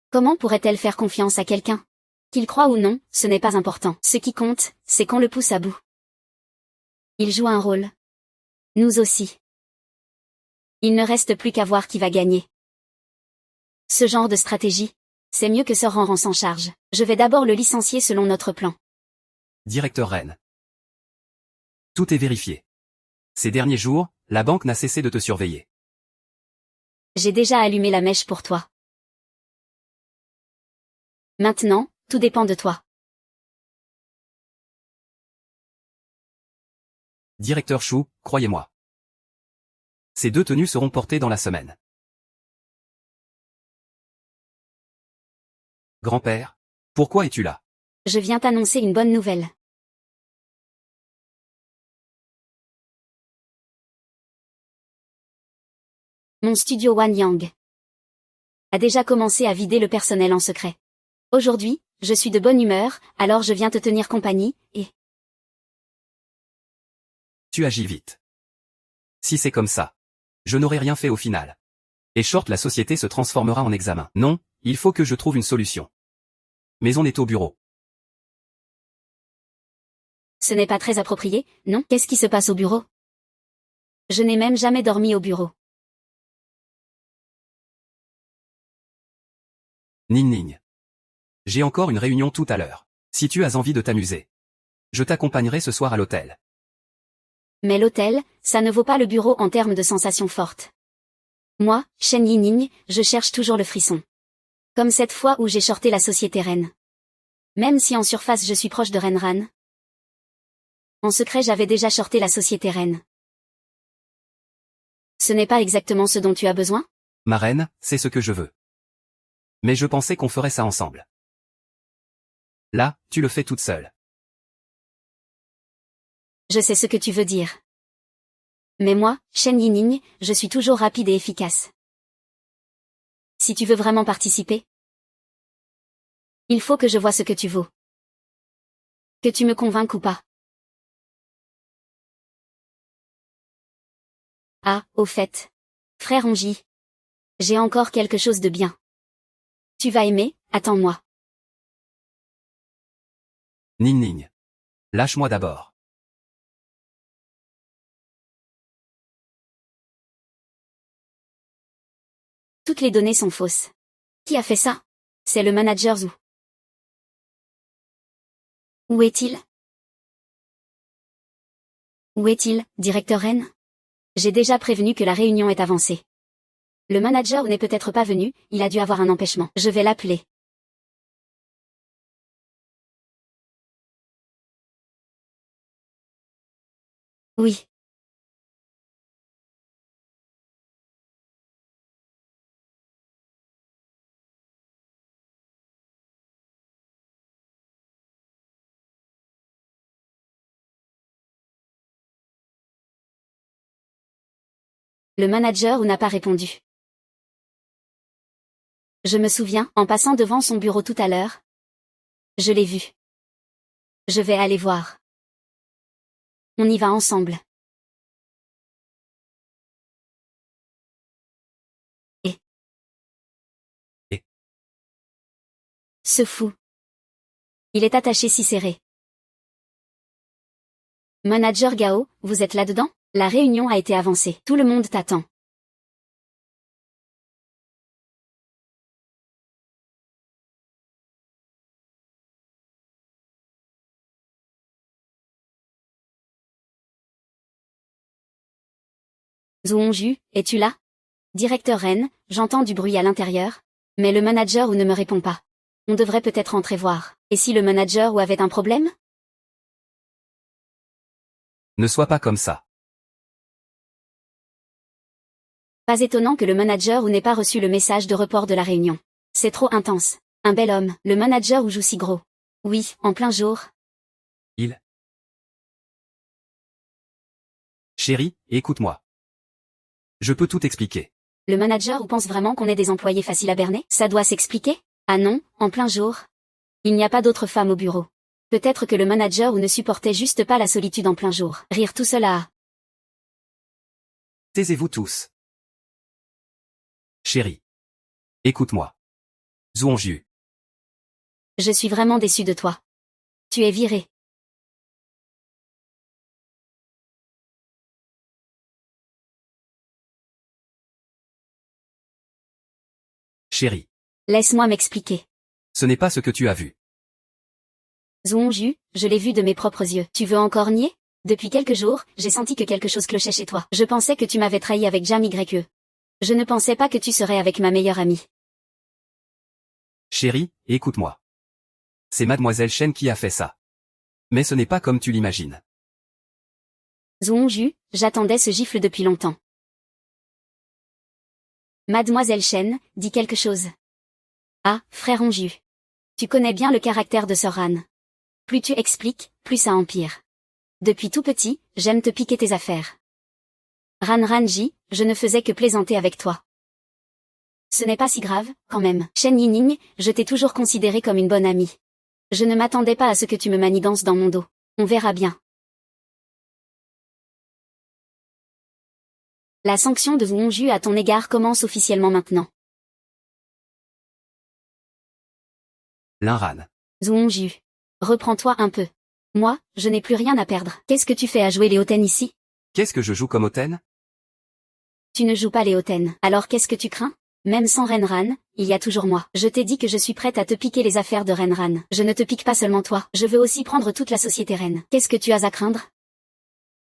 Comment pourrait-elle faire confiance à quelqu'un? Qu'il croit ou non, ce n'est pas important. Ce qui compte, c'est qu'on le pousse à bout. Il joue un rôle. Nous aussi. Il ne reste plus qu'à voir qui va gagner. Ce genre de stratégie, c'est mieux que Sœur Ranran s'en charge. Je vais d'abord le licencier selon notre plan. Directeur Ren. Tout est vérifié. Ces derniers jours, la banque n'a cessé de te surveiller. J'ai déjà allumé la mèche pour toi. Maintenant, tout dépend de toi. Directeur Shu, croyez-moi. Ces 2 tenues seront portées dans la semaine. Grand-père, pourquoi es-tu là? Je viens t'annoncer une bonne nouvelle. Mon studio Wan Yang a déjà commencé à vider le personnel en secret. Aujourd'hui, je suis de bonne humeur, alors je viens te tenir compagnie, et... Tu agis vite. Si c'est comme ça, je n'aurai rien fait au final. Et short la société se transformera en examen. Non, il faut que je trouve une solution. Mais on est au bureau. Ce n'est pas très approprié, non? Qu'est-ce qui se passe au bureau? Je n'ai même jamais dormi au bureau. Ning Ning. J'ai encore une réunion tout à l'heure. Si tu as envie de t'amuser, je t'accompagnerai ce soir à l'hôtel. Mais l'hôtel, ça ne vaut pas le bureau en termes de sensations fortes. Moi, Shen Yining, je cherche toujours le frisson. Comme cette fois où j'ai shorté la société Ren. Même si en surface je suis proche de Renran. En secret j'avais déjà shorté la société Ren. Ce n'est pas exactement ce dont tu as besoin? Ma reine, c'est ce que je veux. Mais je pensais qu'on ferait ça ensemble. Là, tu le fais toute seule. Je sais ce que tu veux dire. Mais moi, Shen Yining, je suis toujours rapide et efficace. Si tu veux vraiment participer, il faut que je vois ce que tu vaux. Que tu me convainques ou pas. Ah, au fait. Frère Onji. J'ai encore quelque chose de bien. Tu vas aimer, attends-moi. Ning Ning. Lâche-moi d'abord. Toutes les données sont fausses. Qui a fait ça? C'est le manager Zhu. Où est-il? Où est-il, directeur Ren? J'ai déjà prévenu que la réunion est avancée. Le manager n'est peut-être pas venu, il a dû avoir un empêchement. Je vais l'appeler. Oui. Le manager n'a pas répondu. Je me souviens, en passant devant son bureau tout à l'heure, Je l'ai vu. Je vais aller voir. On y va ensemble. Et Ce fou. Il est attaché si serré. Manager Gao, vous êtes là-dedans? La réunion a été avancée. Tout le monde t'attend. Zhu Hongju, es-tu là? Directeur Ren, j'entends du bruit à l'intérieur. Mais le manager ou ne me répond pas. On devrait peut-être entrer voir. Et si le manager ou avait un problème? ne sois pas comme ça. Pas étonnant que le manager ou n'ait pas reçu le message de report de la réunion. C'est trop intense. Un bel homme, le manager ou joue si gros. Oui, en plein jour. Chérie, écoute-moi. Je peux tout expliquer. Le manager ou pense vraiment qu'on est des employés faciles à berner? Ça doit s'expliquer? Ah non, en plein jour. Il n'y a pas d'autre femme au bureau. Peut-être que le manager ou ne supportait juste pas la solitude en plein jour. Rire tout seul à... Taisez-vous tous. Chérie. Écoute-moi. Zhu Hongju. Je suis vraiment déçu de toi. Tu es viré. Chérie. Laisse-moi m'expliquer. Ce n'est pas ce que tu as vu. Zhu Hongju, je l'ai vu de mes propres yeux. Tu veux encore nier? Depuis quelques jours, j'ai senti que quelque chose clochait chez toi. Je pensais que tu m'avais trahi avec Jam YE. Je ne pensais pas que tu serais avec ma meilleure amie. Chérie, écoute-moi. C'est mademoiselle Chen qui a fait ça. Mais ce n'est pas comme tu l'imagines. Zhu Hongju, j'attendais ce gifle depuis longtemps. Mademoiselle Chen, dit quelque chose. Ah, frère Hongju. Tu connais bien le caractère de Sœur Han. Plus tu expliques, plus ça empire. Depuis tout petit, j'aime te piquer tes affaires. Ranji, je ne faisais que plaisanter avec toi. Ce n'est pas si grave, quand même. Shen Yining, je t'ai toujours considéré comme une bonne amie. Je ne m'attendais pas à ce que tu me manigances dans mon dos. On verra bien. La sanction de Zhu Hongju à ton égard commence officiellement maintenant. Linran. Zhu Hongju. Reprends-toi un peu. Moi, je n'ai plus rien à perdre. Qu'est-ce que tu fais à jouer les Hoten ici? Qu'est-ce que je joue comme Hoten? Tu ne joues pas les Hoten. Alors qu'est-ce que tu crains? Même sans Renran, il y a toujours moi. Je t'ai dit que je suis prête à te piquer les affaires de Renran. Je ne te pique pas seulement toi. Je veux aussi prendre toute la société Ren. Qu'est-ce que tu as à craindre?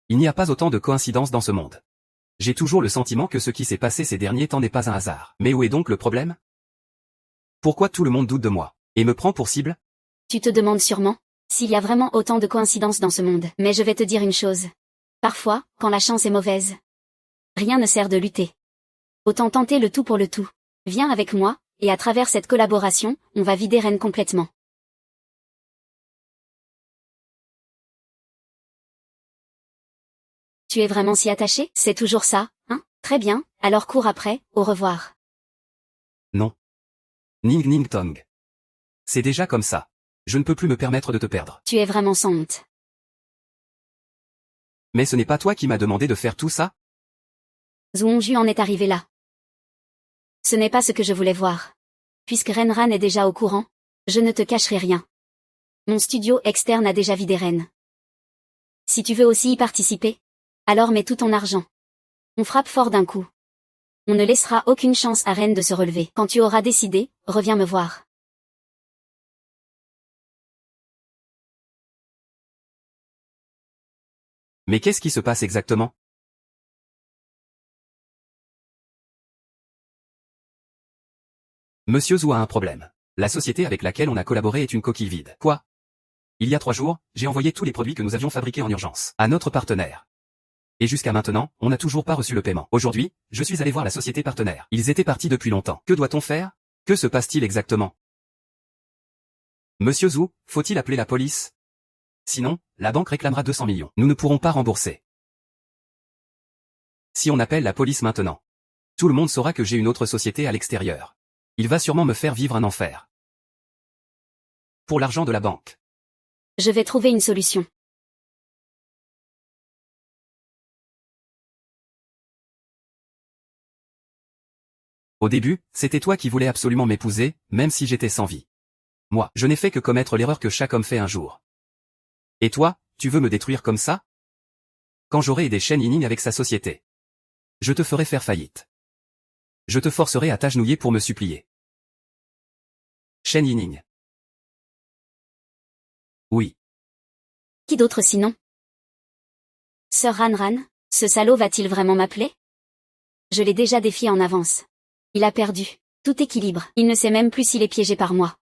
Il n'y a pas autant de coïncidences dans ce monde. J'ai toujours le sentiment que ce qui s'est passé ces derniers temps n'est pas un hasard. Mais où est donc le problème? Pourquoi tout le monde doute de moi, et me prend pour cible? Tu te demandes sûrement s'il y a vraiment autant de coïncidences dans ce monde. Mais je vais te dire une chose. Parfois, quand la chance est mauvaise, rien ne sert de lutter. Autant tenter le tout pour le tout. Viens avec moi, et à travers cette collaboration, on va vider Ren complètement. Tu es vraiment si attaché? C'est toujours ça, hein? Très bien, alors cours après, au revoir. Non. Ning Ning Tong. C'est déjà comme ça. Je ne peux plus me permettre de te perdre. Tu es vraiment sans honte. Mais ce n'est pas toi qui m'as demandé de faire tout ça? Zhu Hongju en est arrivé là. Ce n'est pas ce que je voulais voir. Puisque Renran est déjà au courant, je ne te cacherai rien. Mon studio externe a déjà vidé Ren. Si tu veux aussi y participer, alors mets tout ton argent. On frappe fort d'un coup. On ne laissera aucune chance à Ren de se relever. Quand tu auras décidé, reviens me voir. Mais qu'est-ce qui se passe exactement? Monsieur Zhu a un problème. La société avec laquelle on a collaboré est une coquille vide. Quoi? Il y a 3 jours, j'ai envoyé tous les produits que nous avions fabriqués en urgence à notre partenaire. Et jusqu'à maintenant, on n'a toujours pas reçu le paiement. Aujourd'hui, je suis allé voir la société partenaire. Ils étaient partis depuis longtemps. Que doit-on faire? Que se passe-t-il exactement? Monsieur Zhu, faut-il appeler la police? Sinon, la banque réclamera 200 millions. Nous ne pourrons pas rembourser. Si on appelle la police maintenant, tout le monde saura que j'ai une autre société à l'extérieur. Il va sûrement me faire vivre un enfer. Pour l'argent de la banque. Je vais trouver une solution. Au début, c'était toi qui voulais absolument m'épouser, même si j'étais sans vie. Moi, je n'ai fait que commettre l'erreur que chaque homme fait un jour. Et toi, tu veux me détruire comme ça? Quand j'aurai aidé Shen Yinning avec sa société, je te ferai faire faillite. Je te forcerai à t'agenouiller pour me supplier. Shen Yinning. Oui. Qui d'autre sinon? Sir Ranran, ce salaud va-t-il vraiment m'appeler? Je l'ai déjà défié en avance. Il a perdu tout équilibre. Il ne sait même plus s'il est piégé par moi.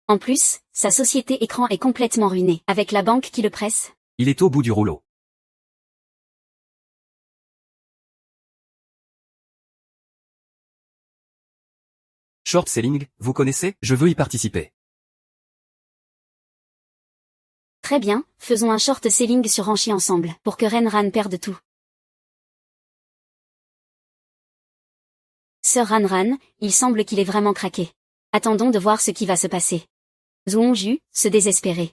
En plus, sa société écran est complètement ruinée. Avec la banque qui le presse. Il est au bout du rouleau. Short selling, vous connaissez? Je veux y participer. Très bien, faisons un short selling sur Anchi ensemble, pour que Ranran perde tout. Sir Ranran, il semble qu'il est vraiment craqué. Attendons de voir ce qui va se passer. Zhuangju, se désespérer.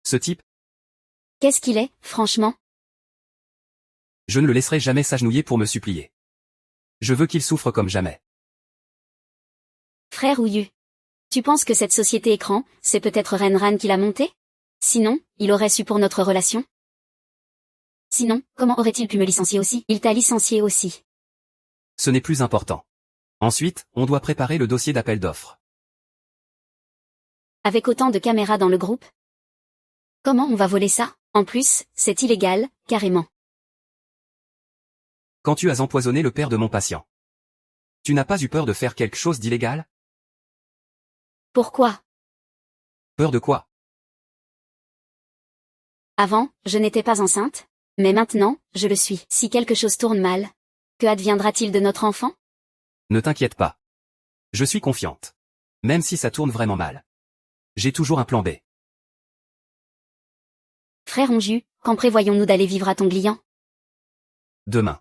Ce type, Qu'est-ce qu'il est, franchement? je ne le laisserai jamais s'agenouiller pour me supplier. Je veux qu'il souffre comme jamais. Frère Ouyu. Tu penses que cette société écran, c'est peut-être Ranran qui l'a montée? Sinon, il aurait su pour notre relation? Sinon, comment aurait-il pu me licencier aussi? Il t'a licencié aussi. Ce n'est plus important. Ensuite, on doit préparer le dossier d'appel d'offres. Avec autant de caméras dans le groupe? Comment on va voler ça? En plus, c'est illégal, carrément. Quand tu as empoisonné le père de mon patient. Tu n'as pas eu peur de faire quelque chose d'illégal? Pourquoi? Peur de quoi? Avant, je n'étais pas enceinte. Mais maintenant, je le suis. Si quelque chose tourne mal, que adviendra-t-il de notre enfant? Ne t'inquiète pas. Je suis confiante. Même si ça tourne vraiment mal. J'ai toujours un plan B. Frère Onju, quand prévoyons-nous d'aller vivre à Tonglian? Demain.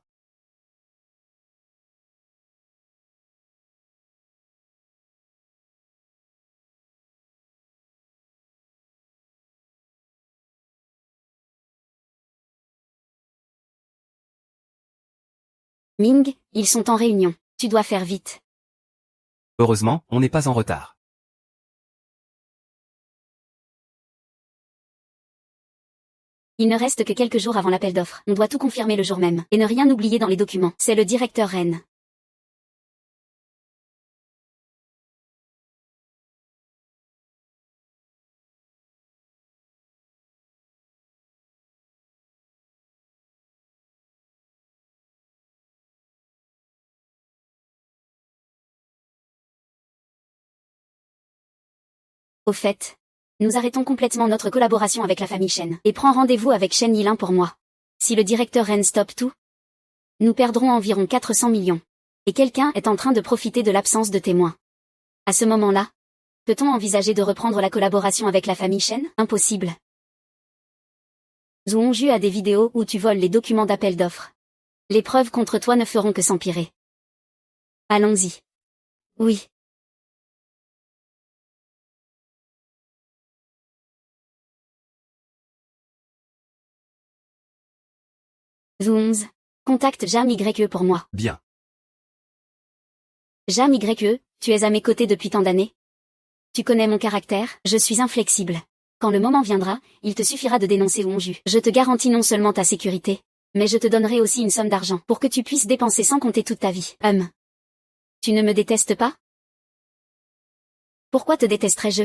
Ming, ils sont en réunion. Tu dois faire vite. Heureusement, on n'est pas en retard. Il ne reste que quelques jours avant l'appel d'offres. On doit tout confirmer le jour même, et ne rien oublier dans les documents. C'est le directeur Ren. Au fait, nous arrêtons complètement notre collaboration avec la famille Shen, et prends rendez-vous avec Shen Yilin pour moi. Si le directeur Ren stoppe tout, nous perdrons environ 400 millions. Et quelqu'un est en train de profiter de l'absence de témoins. À ce moment-là, peut-on envisager de reprendre la collaboration avec la famille Shen? Impossible. Zhuangju a des vidéos où tu voles les documents d'appel d'offres. Les preuves contre toi ne feront que s'empirer. Allons-y. Oui. Zhuangzi, contacte Jam YE pour moi. Bien. Jam YE, tu es à mes côtés depuis tant d'années. Tu connais mon caractère, je suis inflexible. Quand le moment viendra, il te suffira de dénoncer Zhuangju. Je te garantis non seulement ta sécurité, mais je te donnerai aussi une somme d'argent pour que tu puisses dépenser sans compter toute ta vie. Tu ne me détestes pas? Pourquoi te détesterais-je?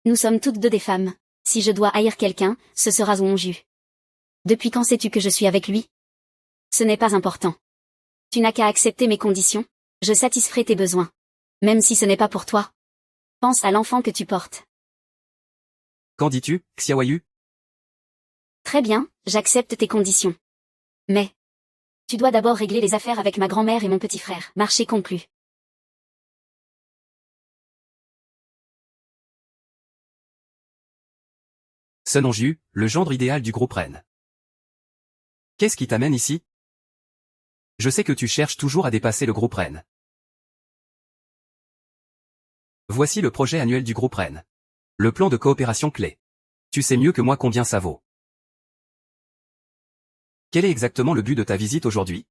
Nous sommes toutes deux des femmes. Si je dois haïr quelqu'un, ce sera Zhuangju. Depuis quand sais-tu que je suis avec lui? Ce n'est pas important. Tu n'as qu'à accepter mes conditions. Je satisferai tes besoins. Même si ce n'est pas pour toi. Pense à l'enfant que tu portes. Qu'en dis-tu, Xiaoyu? Très bien, j'accepte tes conditions. Mais, tu dois d'abord régler les affaires avec ma grand-mère et mon petit frère. Marché conclu. Sun Onju, le gendre idéal du groupe Ren. Qu'est-ce qui t'amène ici? Je sais que tu cherches toujours à dépasser le groupe Rennes. Voici le projet annuel du groupe Rennes. Le plan de coopération clé. Tu sais mieux que moi combien ça vaut. Quel est exactement le but de ta visite aujourd'hui?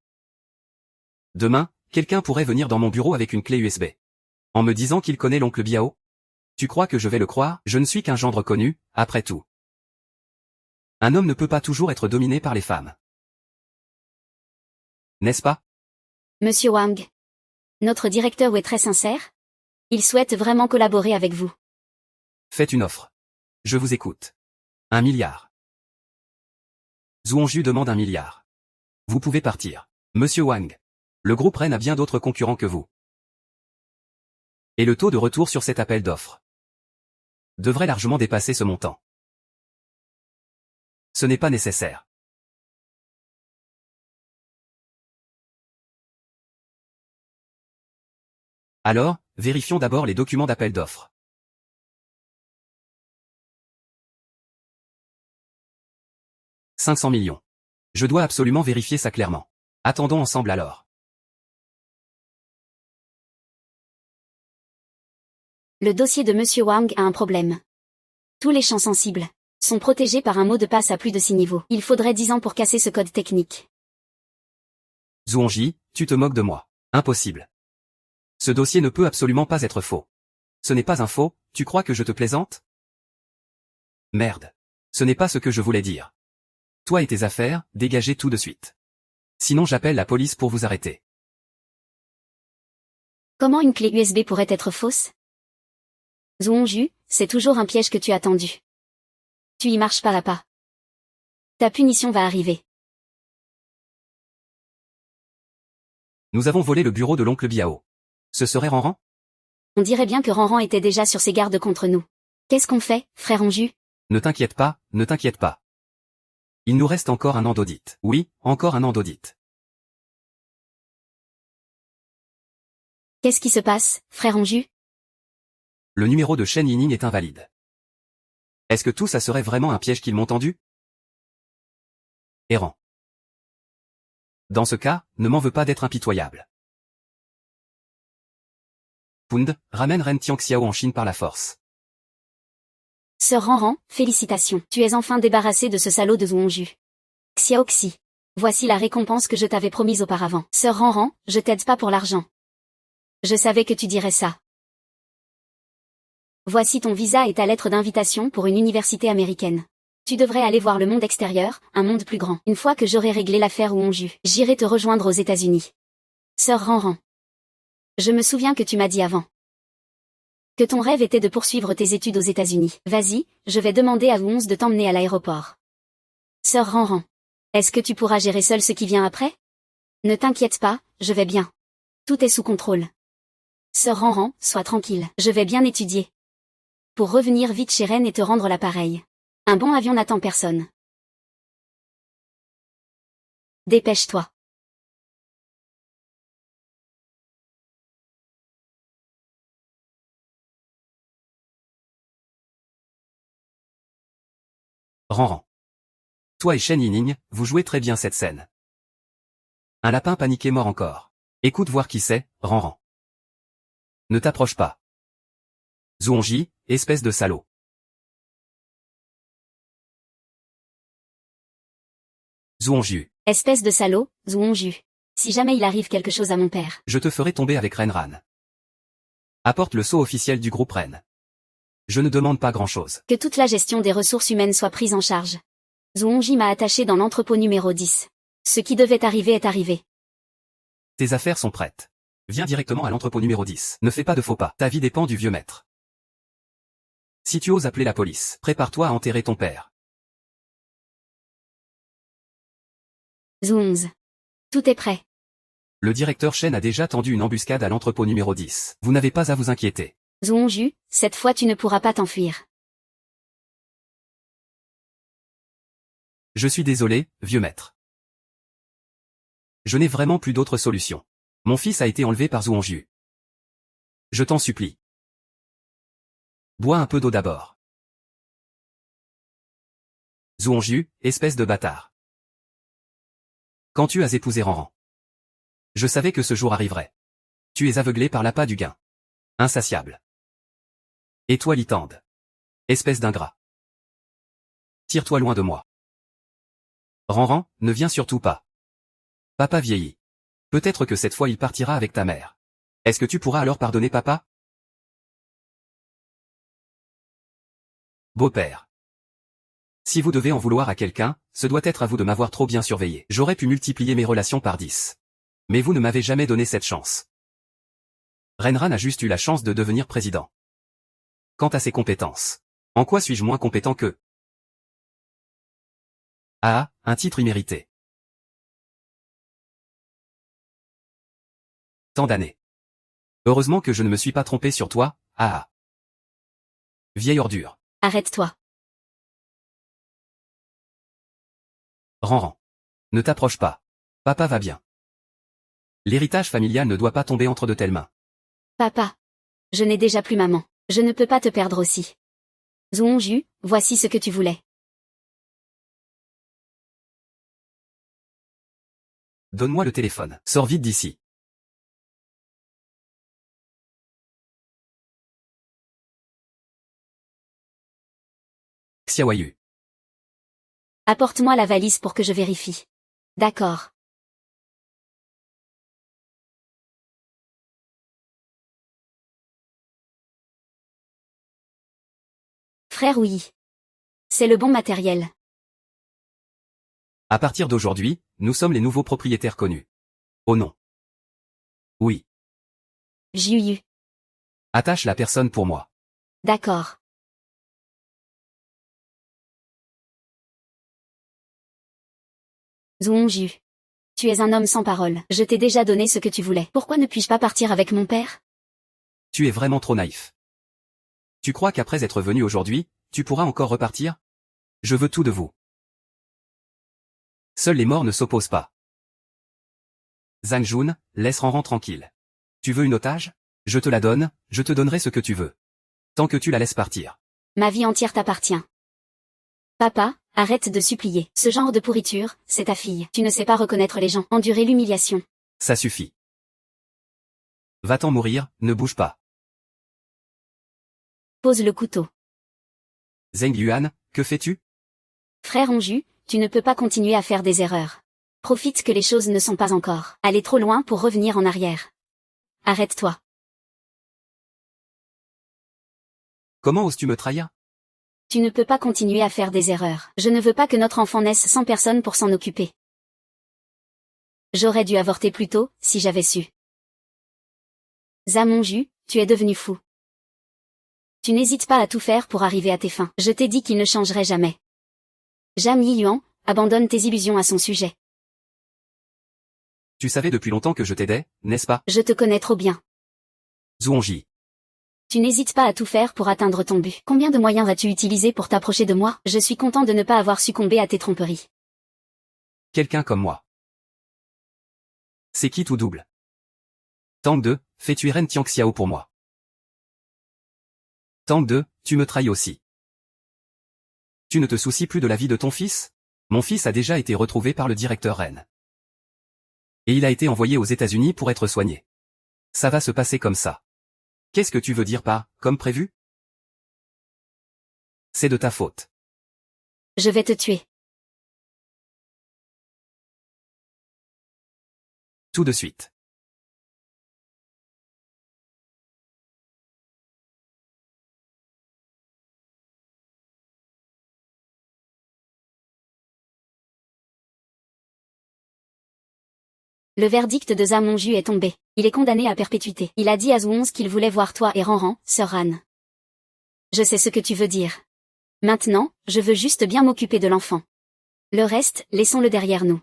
Demain, quelqu'un pourrait venir dans mon bureau avec une clé USB. En me disant qu'il connaît l'oncle Biao? Tu crois que je vais le croire? Je ne suis qu'un gendre connu, après tout. Un homme ne peut pas toujours être dominé par les femmes. N'est-ce pas? Monsieur Wang. Notre directeur est très sincère. Il souhaite vraiment collaborer avec vous. Faites une offre. Je vous écoute. 1 milliard. Zhuangju demande 1 milliard. Vous pouvez partir. Monsieur Wang. Le groupe Rennes a bien d'autres concurrents que vous. Et le taux de retour sur cet appel d'offres devrait largement dépasser ce montant. Ce n'est pas nécessaire. Alors, vérifions d'abord les documents d'appel d'offres. « 500 millions. Je dois absolument vérifier ça clairement. Attendons ensemble alors. Le dossier de Monsieur Wang a un problème. Tous les champs sensibles sont protégés par un mot de passe à plus de 6 niveaux. Il faudrait 10 ans pour casser ce code technique. Zhuangji, tu te moques de moi. Impossible. Ce dossier ne peut absolument pas être faux. Ce n'est pas un faux, tu crois que je te plaisante? Merde. Ce n'est pas ce que je voulais dire. Toi et tes affaires, dégagez tout de suite. Sinon j'appelle la police pour vous arrêter. Comment une clé USB pourrait être fausse? Zhuangju, c'est toujours un piège que tu as tendu. Tu y marches pas à pas. Ta punition va arriver. Nous avons volé le bureau de l'oncle Biao. Ce serait Ranran? On dirait bien que Ranran était déjà sur ses gardes contre nous. Qu'est-ce qu'on fait, frère Onju? Ne t'inquiète pas, ne t'inquiète pas. Il nous reste encore 1 an d'audit. Oui, encore 1 an d'audit. Qu'est-ce qui se passe, frère Onju? Le numéro de Shen Yining est invalide. Est-ce que tout ça serait vraiment un piège qu'ils m'ont tendu? Errant. Dans ce cas, ne m'en veux pas d'être impitoyable. Pund, ramène Ren Tianxiao en Chine par la force. Sœur Ranran, félicitations. Tu es enfin débarrassé de ce salaud de Zhuangju. Xiaoxi. Voici la récompense que je t'avais promise auparavant. Sœur Ranran, je t'aide pas pour l'argent. Je savais que tu dirais ça. Voici ton visa et ta lettre d'invitation pour une université américaine. Tu devrais aller voir le monde extérieur, un monde plus grand. Une fois que j'aurai réglé l'affaire Zhuangju, j'irai te rejoindre aux États-Unis. Sœur Ranran. Je me souviens que tu m'as dit avant que ton rêve était de poursuivre tes études aux États-Unis. Vas-y, je vais demander à Wons de t'emmener à l'aéroport. Sœur Ranran. Est-ce que tu pourras gérer seul ce qui vient après? Ne t'inquiète pas, je vais bien. Tout est sous contrôle. Sœur Ranran, sois tranquille. Je vais bien étudier. Pour revenir vite chez Rennes et te rendre l'appareil. Un bon avion n'attend personne. Dépêche-toi. Ranran. Toi et Shen Yining, vous jouez très bien cette scène. Un lapin paniqué mort encore. Écoute voir qui c'est, Ranran. Ne t'approche pas. Zhuangji, espèce de salaud. Zhuangju. Espèce de salaud, Zhuangju. Si jamais il arrive quelque chose à mon père. Je te ferai tomber avec Renran. Apporte le sceau officiel du groupe Rennes. Je ne demande pas grand-chose. Que toute la gestion des ressources humaines soit prise en charge. Zhuangji m'a attaché dans l'entrepôt numéro 10. Ce qui devait arriver est arrivé. Tes affaires sont prêtes. Viens directement à l'entrepôt numéro 10. Ne fais pas de faux pas. Ta vie dépend du vieux maître. Si tu oses appeler la police, prépare-toi à enterrer ton père. Zhuangzi. Tout est prêt. Le directeur Shen a déjà tendu une embuscade à l'entrepôt numéro 10. Vous n'avez pas à vous inquiéter. Zhuangju, cette fois tu ne pourras pas t'enfuir. Je suis désolé, vieux maître. Je n'ai vraiment plus d'autre solution. Mon fils a été enlevé par Zhuangju. Je t'en supplie. Bois un peu d'eau d'abord. Zhuangju, espèce de bâtard. Quand tu as épousé Ranran. Je savais que ce jour arriverait. Tu es aveuglé par l'appât du gain. Insatiable. Et toi Litande. Espèce d'ingrat. Tire-toi loin de moi. Ranran, ne viens surtout pas. Papa vieillit. Peut-être que cette fois il partira avec ta mère. Est-ce que tu pourras alors pardonner papa? Beau-père. Si vous devez en vouloir à quelqu'un, ce doit être à vous de m'avoir trop bien surveillé. J'aurais pu multiplier mes relations par 10. Mais vous ne m'avez jamais donné cette chance. Renran a juste eu la chance de devenir président. Quant à ses compétences. En quoi suis-je moins compétent qu'eux? Ah, un titre immérité. Tant d'années. Heureusement que je ne me suis pas trompé sur toi, ah. Vieille ordure. Arrête-toi. Ranran. Ne t'approche pas. Papa va bien. L'héritage familial ne doit pas tomber entre de telles mains. Papa. Je n'ai déjà plus maman. Je ne peux pas te perdre aussi. Zhuangju, voici ce que tu voulais. Donne-moi le téléphone. Sors vite d'ici. Xiaoyu. Apporte-moi la valise pour que je vérifie. D'accord. Frère oui. C'est le bon matériel. À partir d'aujourd'hui, nous sommes les nouveaux propriétaires connus. Oh non. Oui. Jiuyu. Attache la personne pour moi. D'accord. Zhuangju. Tu es un homme sans parole. Je t'ai déjà donné ce que tu voulais. Pourquoi ne puis-je pas partir avec mon père? Tu es vraiment trop naïf. Tu crois qu'après être venu aujourd'hui, tu pourras encore repartir? Je veux tout de vous. Seuls les morts ne s'opposent pas. Zhang Jun, laisse Ranran tranquille. Tu veux une otage? Je te la donne, je te donnerai ce que tu veux. Tant que tu la laisses partir. Ma vie entière t'appartient. Papa, arrête de supplier. Ce genre de pourriture, c'est ta fille. Tu ne sais pas reconnaître les gens. Endurer l'humiliation. Ça suffit. Va-t'en mourir, ne bouge pas. Pose le couteau. Zheng Yuan, que fais-tu? Frère Onju, tu ne peux pas continuer à faire des erreurs. Profite que les choses ne sont pas encore allées trop loin pour revenir en arrière. Arrête-toi. Comment oses-tu me trahir? Tu ne peux pas continuer à faire des erreurs. Je ne veux pas que notre enfant naisse sans personne pour s'en occuper. J'aurais dû avorter plus tôt, si j'avais su. Zamonju, tu es devenu fou. Tu n'hésites pas à tout faire pour arriver à tes fins. Je t'ai dit qu'il ne changerait jamais. Jam Yiyuan, abandonne tes illusions à son sujet. Tu savais depuis longtemps que je t'aidais, n'est-ce pas? Je te connais trop bien. Zhuangji. Tu n'hésites pas à tout faire pour atteindre ton but. Combien de moyens as-tu utilisé pour t'approcher de moi? Je suis content de ne pas avoir succombé à tes tromperies. Quelqu'un comme moi. C'est qui tout double? Tang 2, fais-tu Ren Tianxiao pour moi. Tang 2, tu me trahis aussi. Tu ne te soucies plus de la vie de ton fils? Mon fils a déjà été retrouvé par le directeur Ren. Et il a été envoyé aux États-Unis pour être soigné. Ça va se passer comme ça. Qu'est-ce que tu veux dire par « comme prévu » ? C'est de ta faute. Je vais te tuer. Tout de suite. Le verdict de Zamonju est tombé. Il est condamné à perpétuité. Il a dit à Zhuonz qu'il voulait voir toi et Ranran, sœur Han. Je sais ce que tu veux dire. Maintenant, je veux juste bien m'occuper de l'enfant. Le reste, laissons-le derrière nous.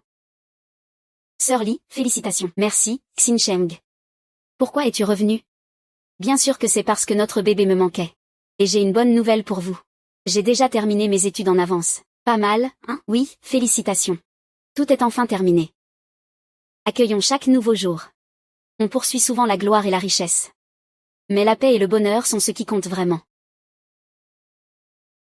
Sœur Li, félicitations. Merci, Xin Sheng. Pourquoi es-tu revenu? Bien sûr que c'est parce que notre bébé me manquait. Et j'ai une bonne nouvelle pour vous. J'ai déjà terminé mes études en avance. Pas mal, hein? Oui, félicitations. Tout est enfin terminé. Accueillons chaque nouveau jour. On poursuit souvent la gloire et la richesse. Mais la paix et le bonheur sont ce qui comptent vraiment.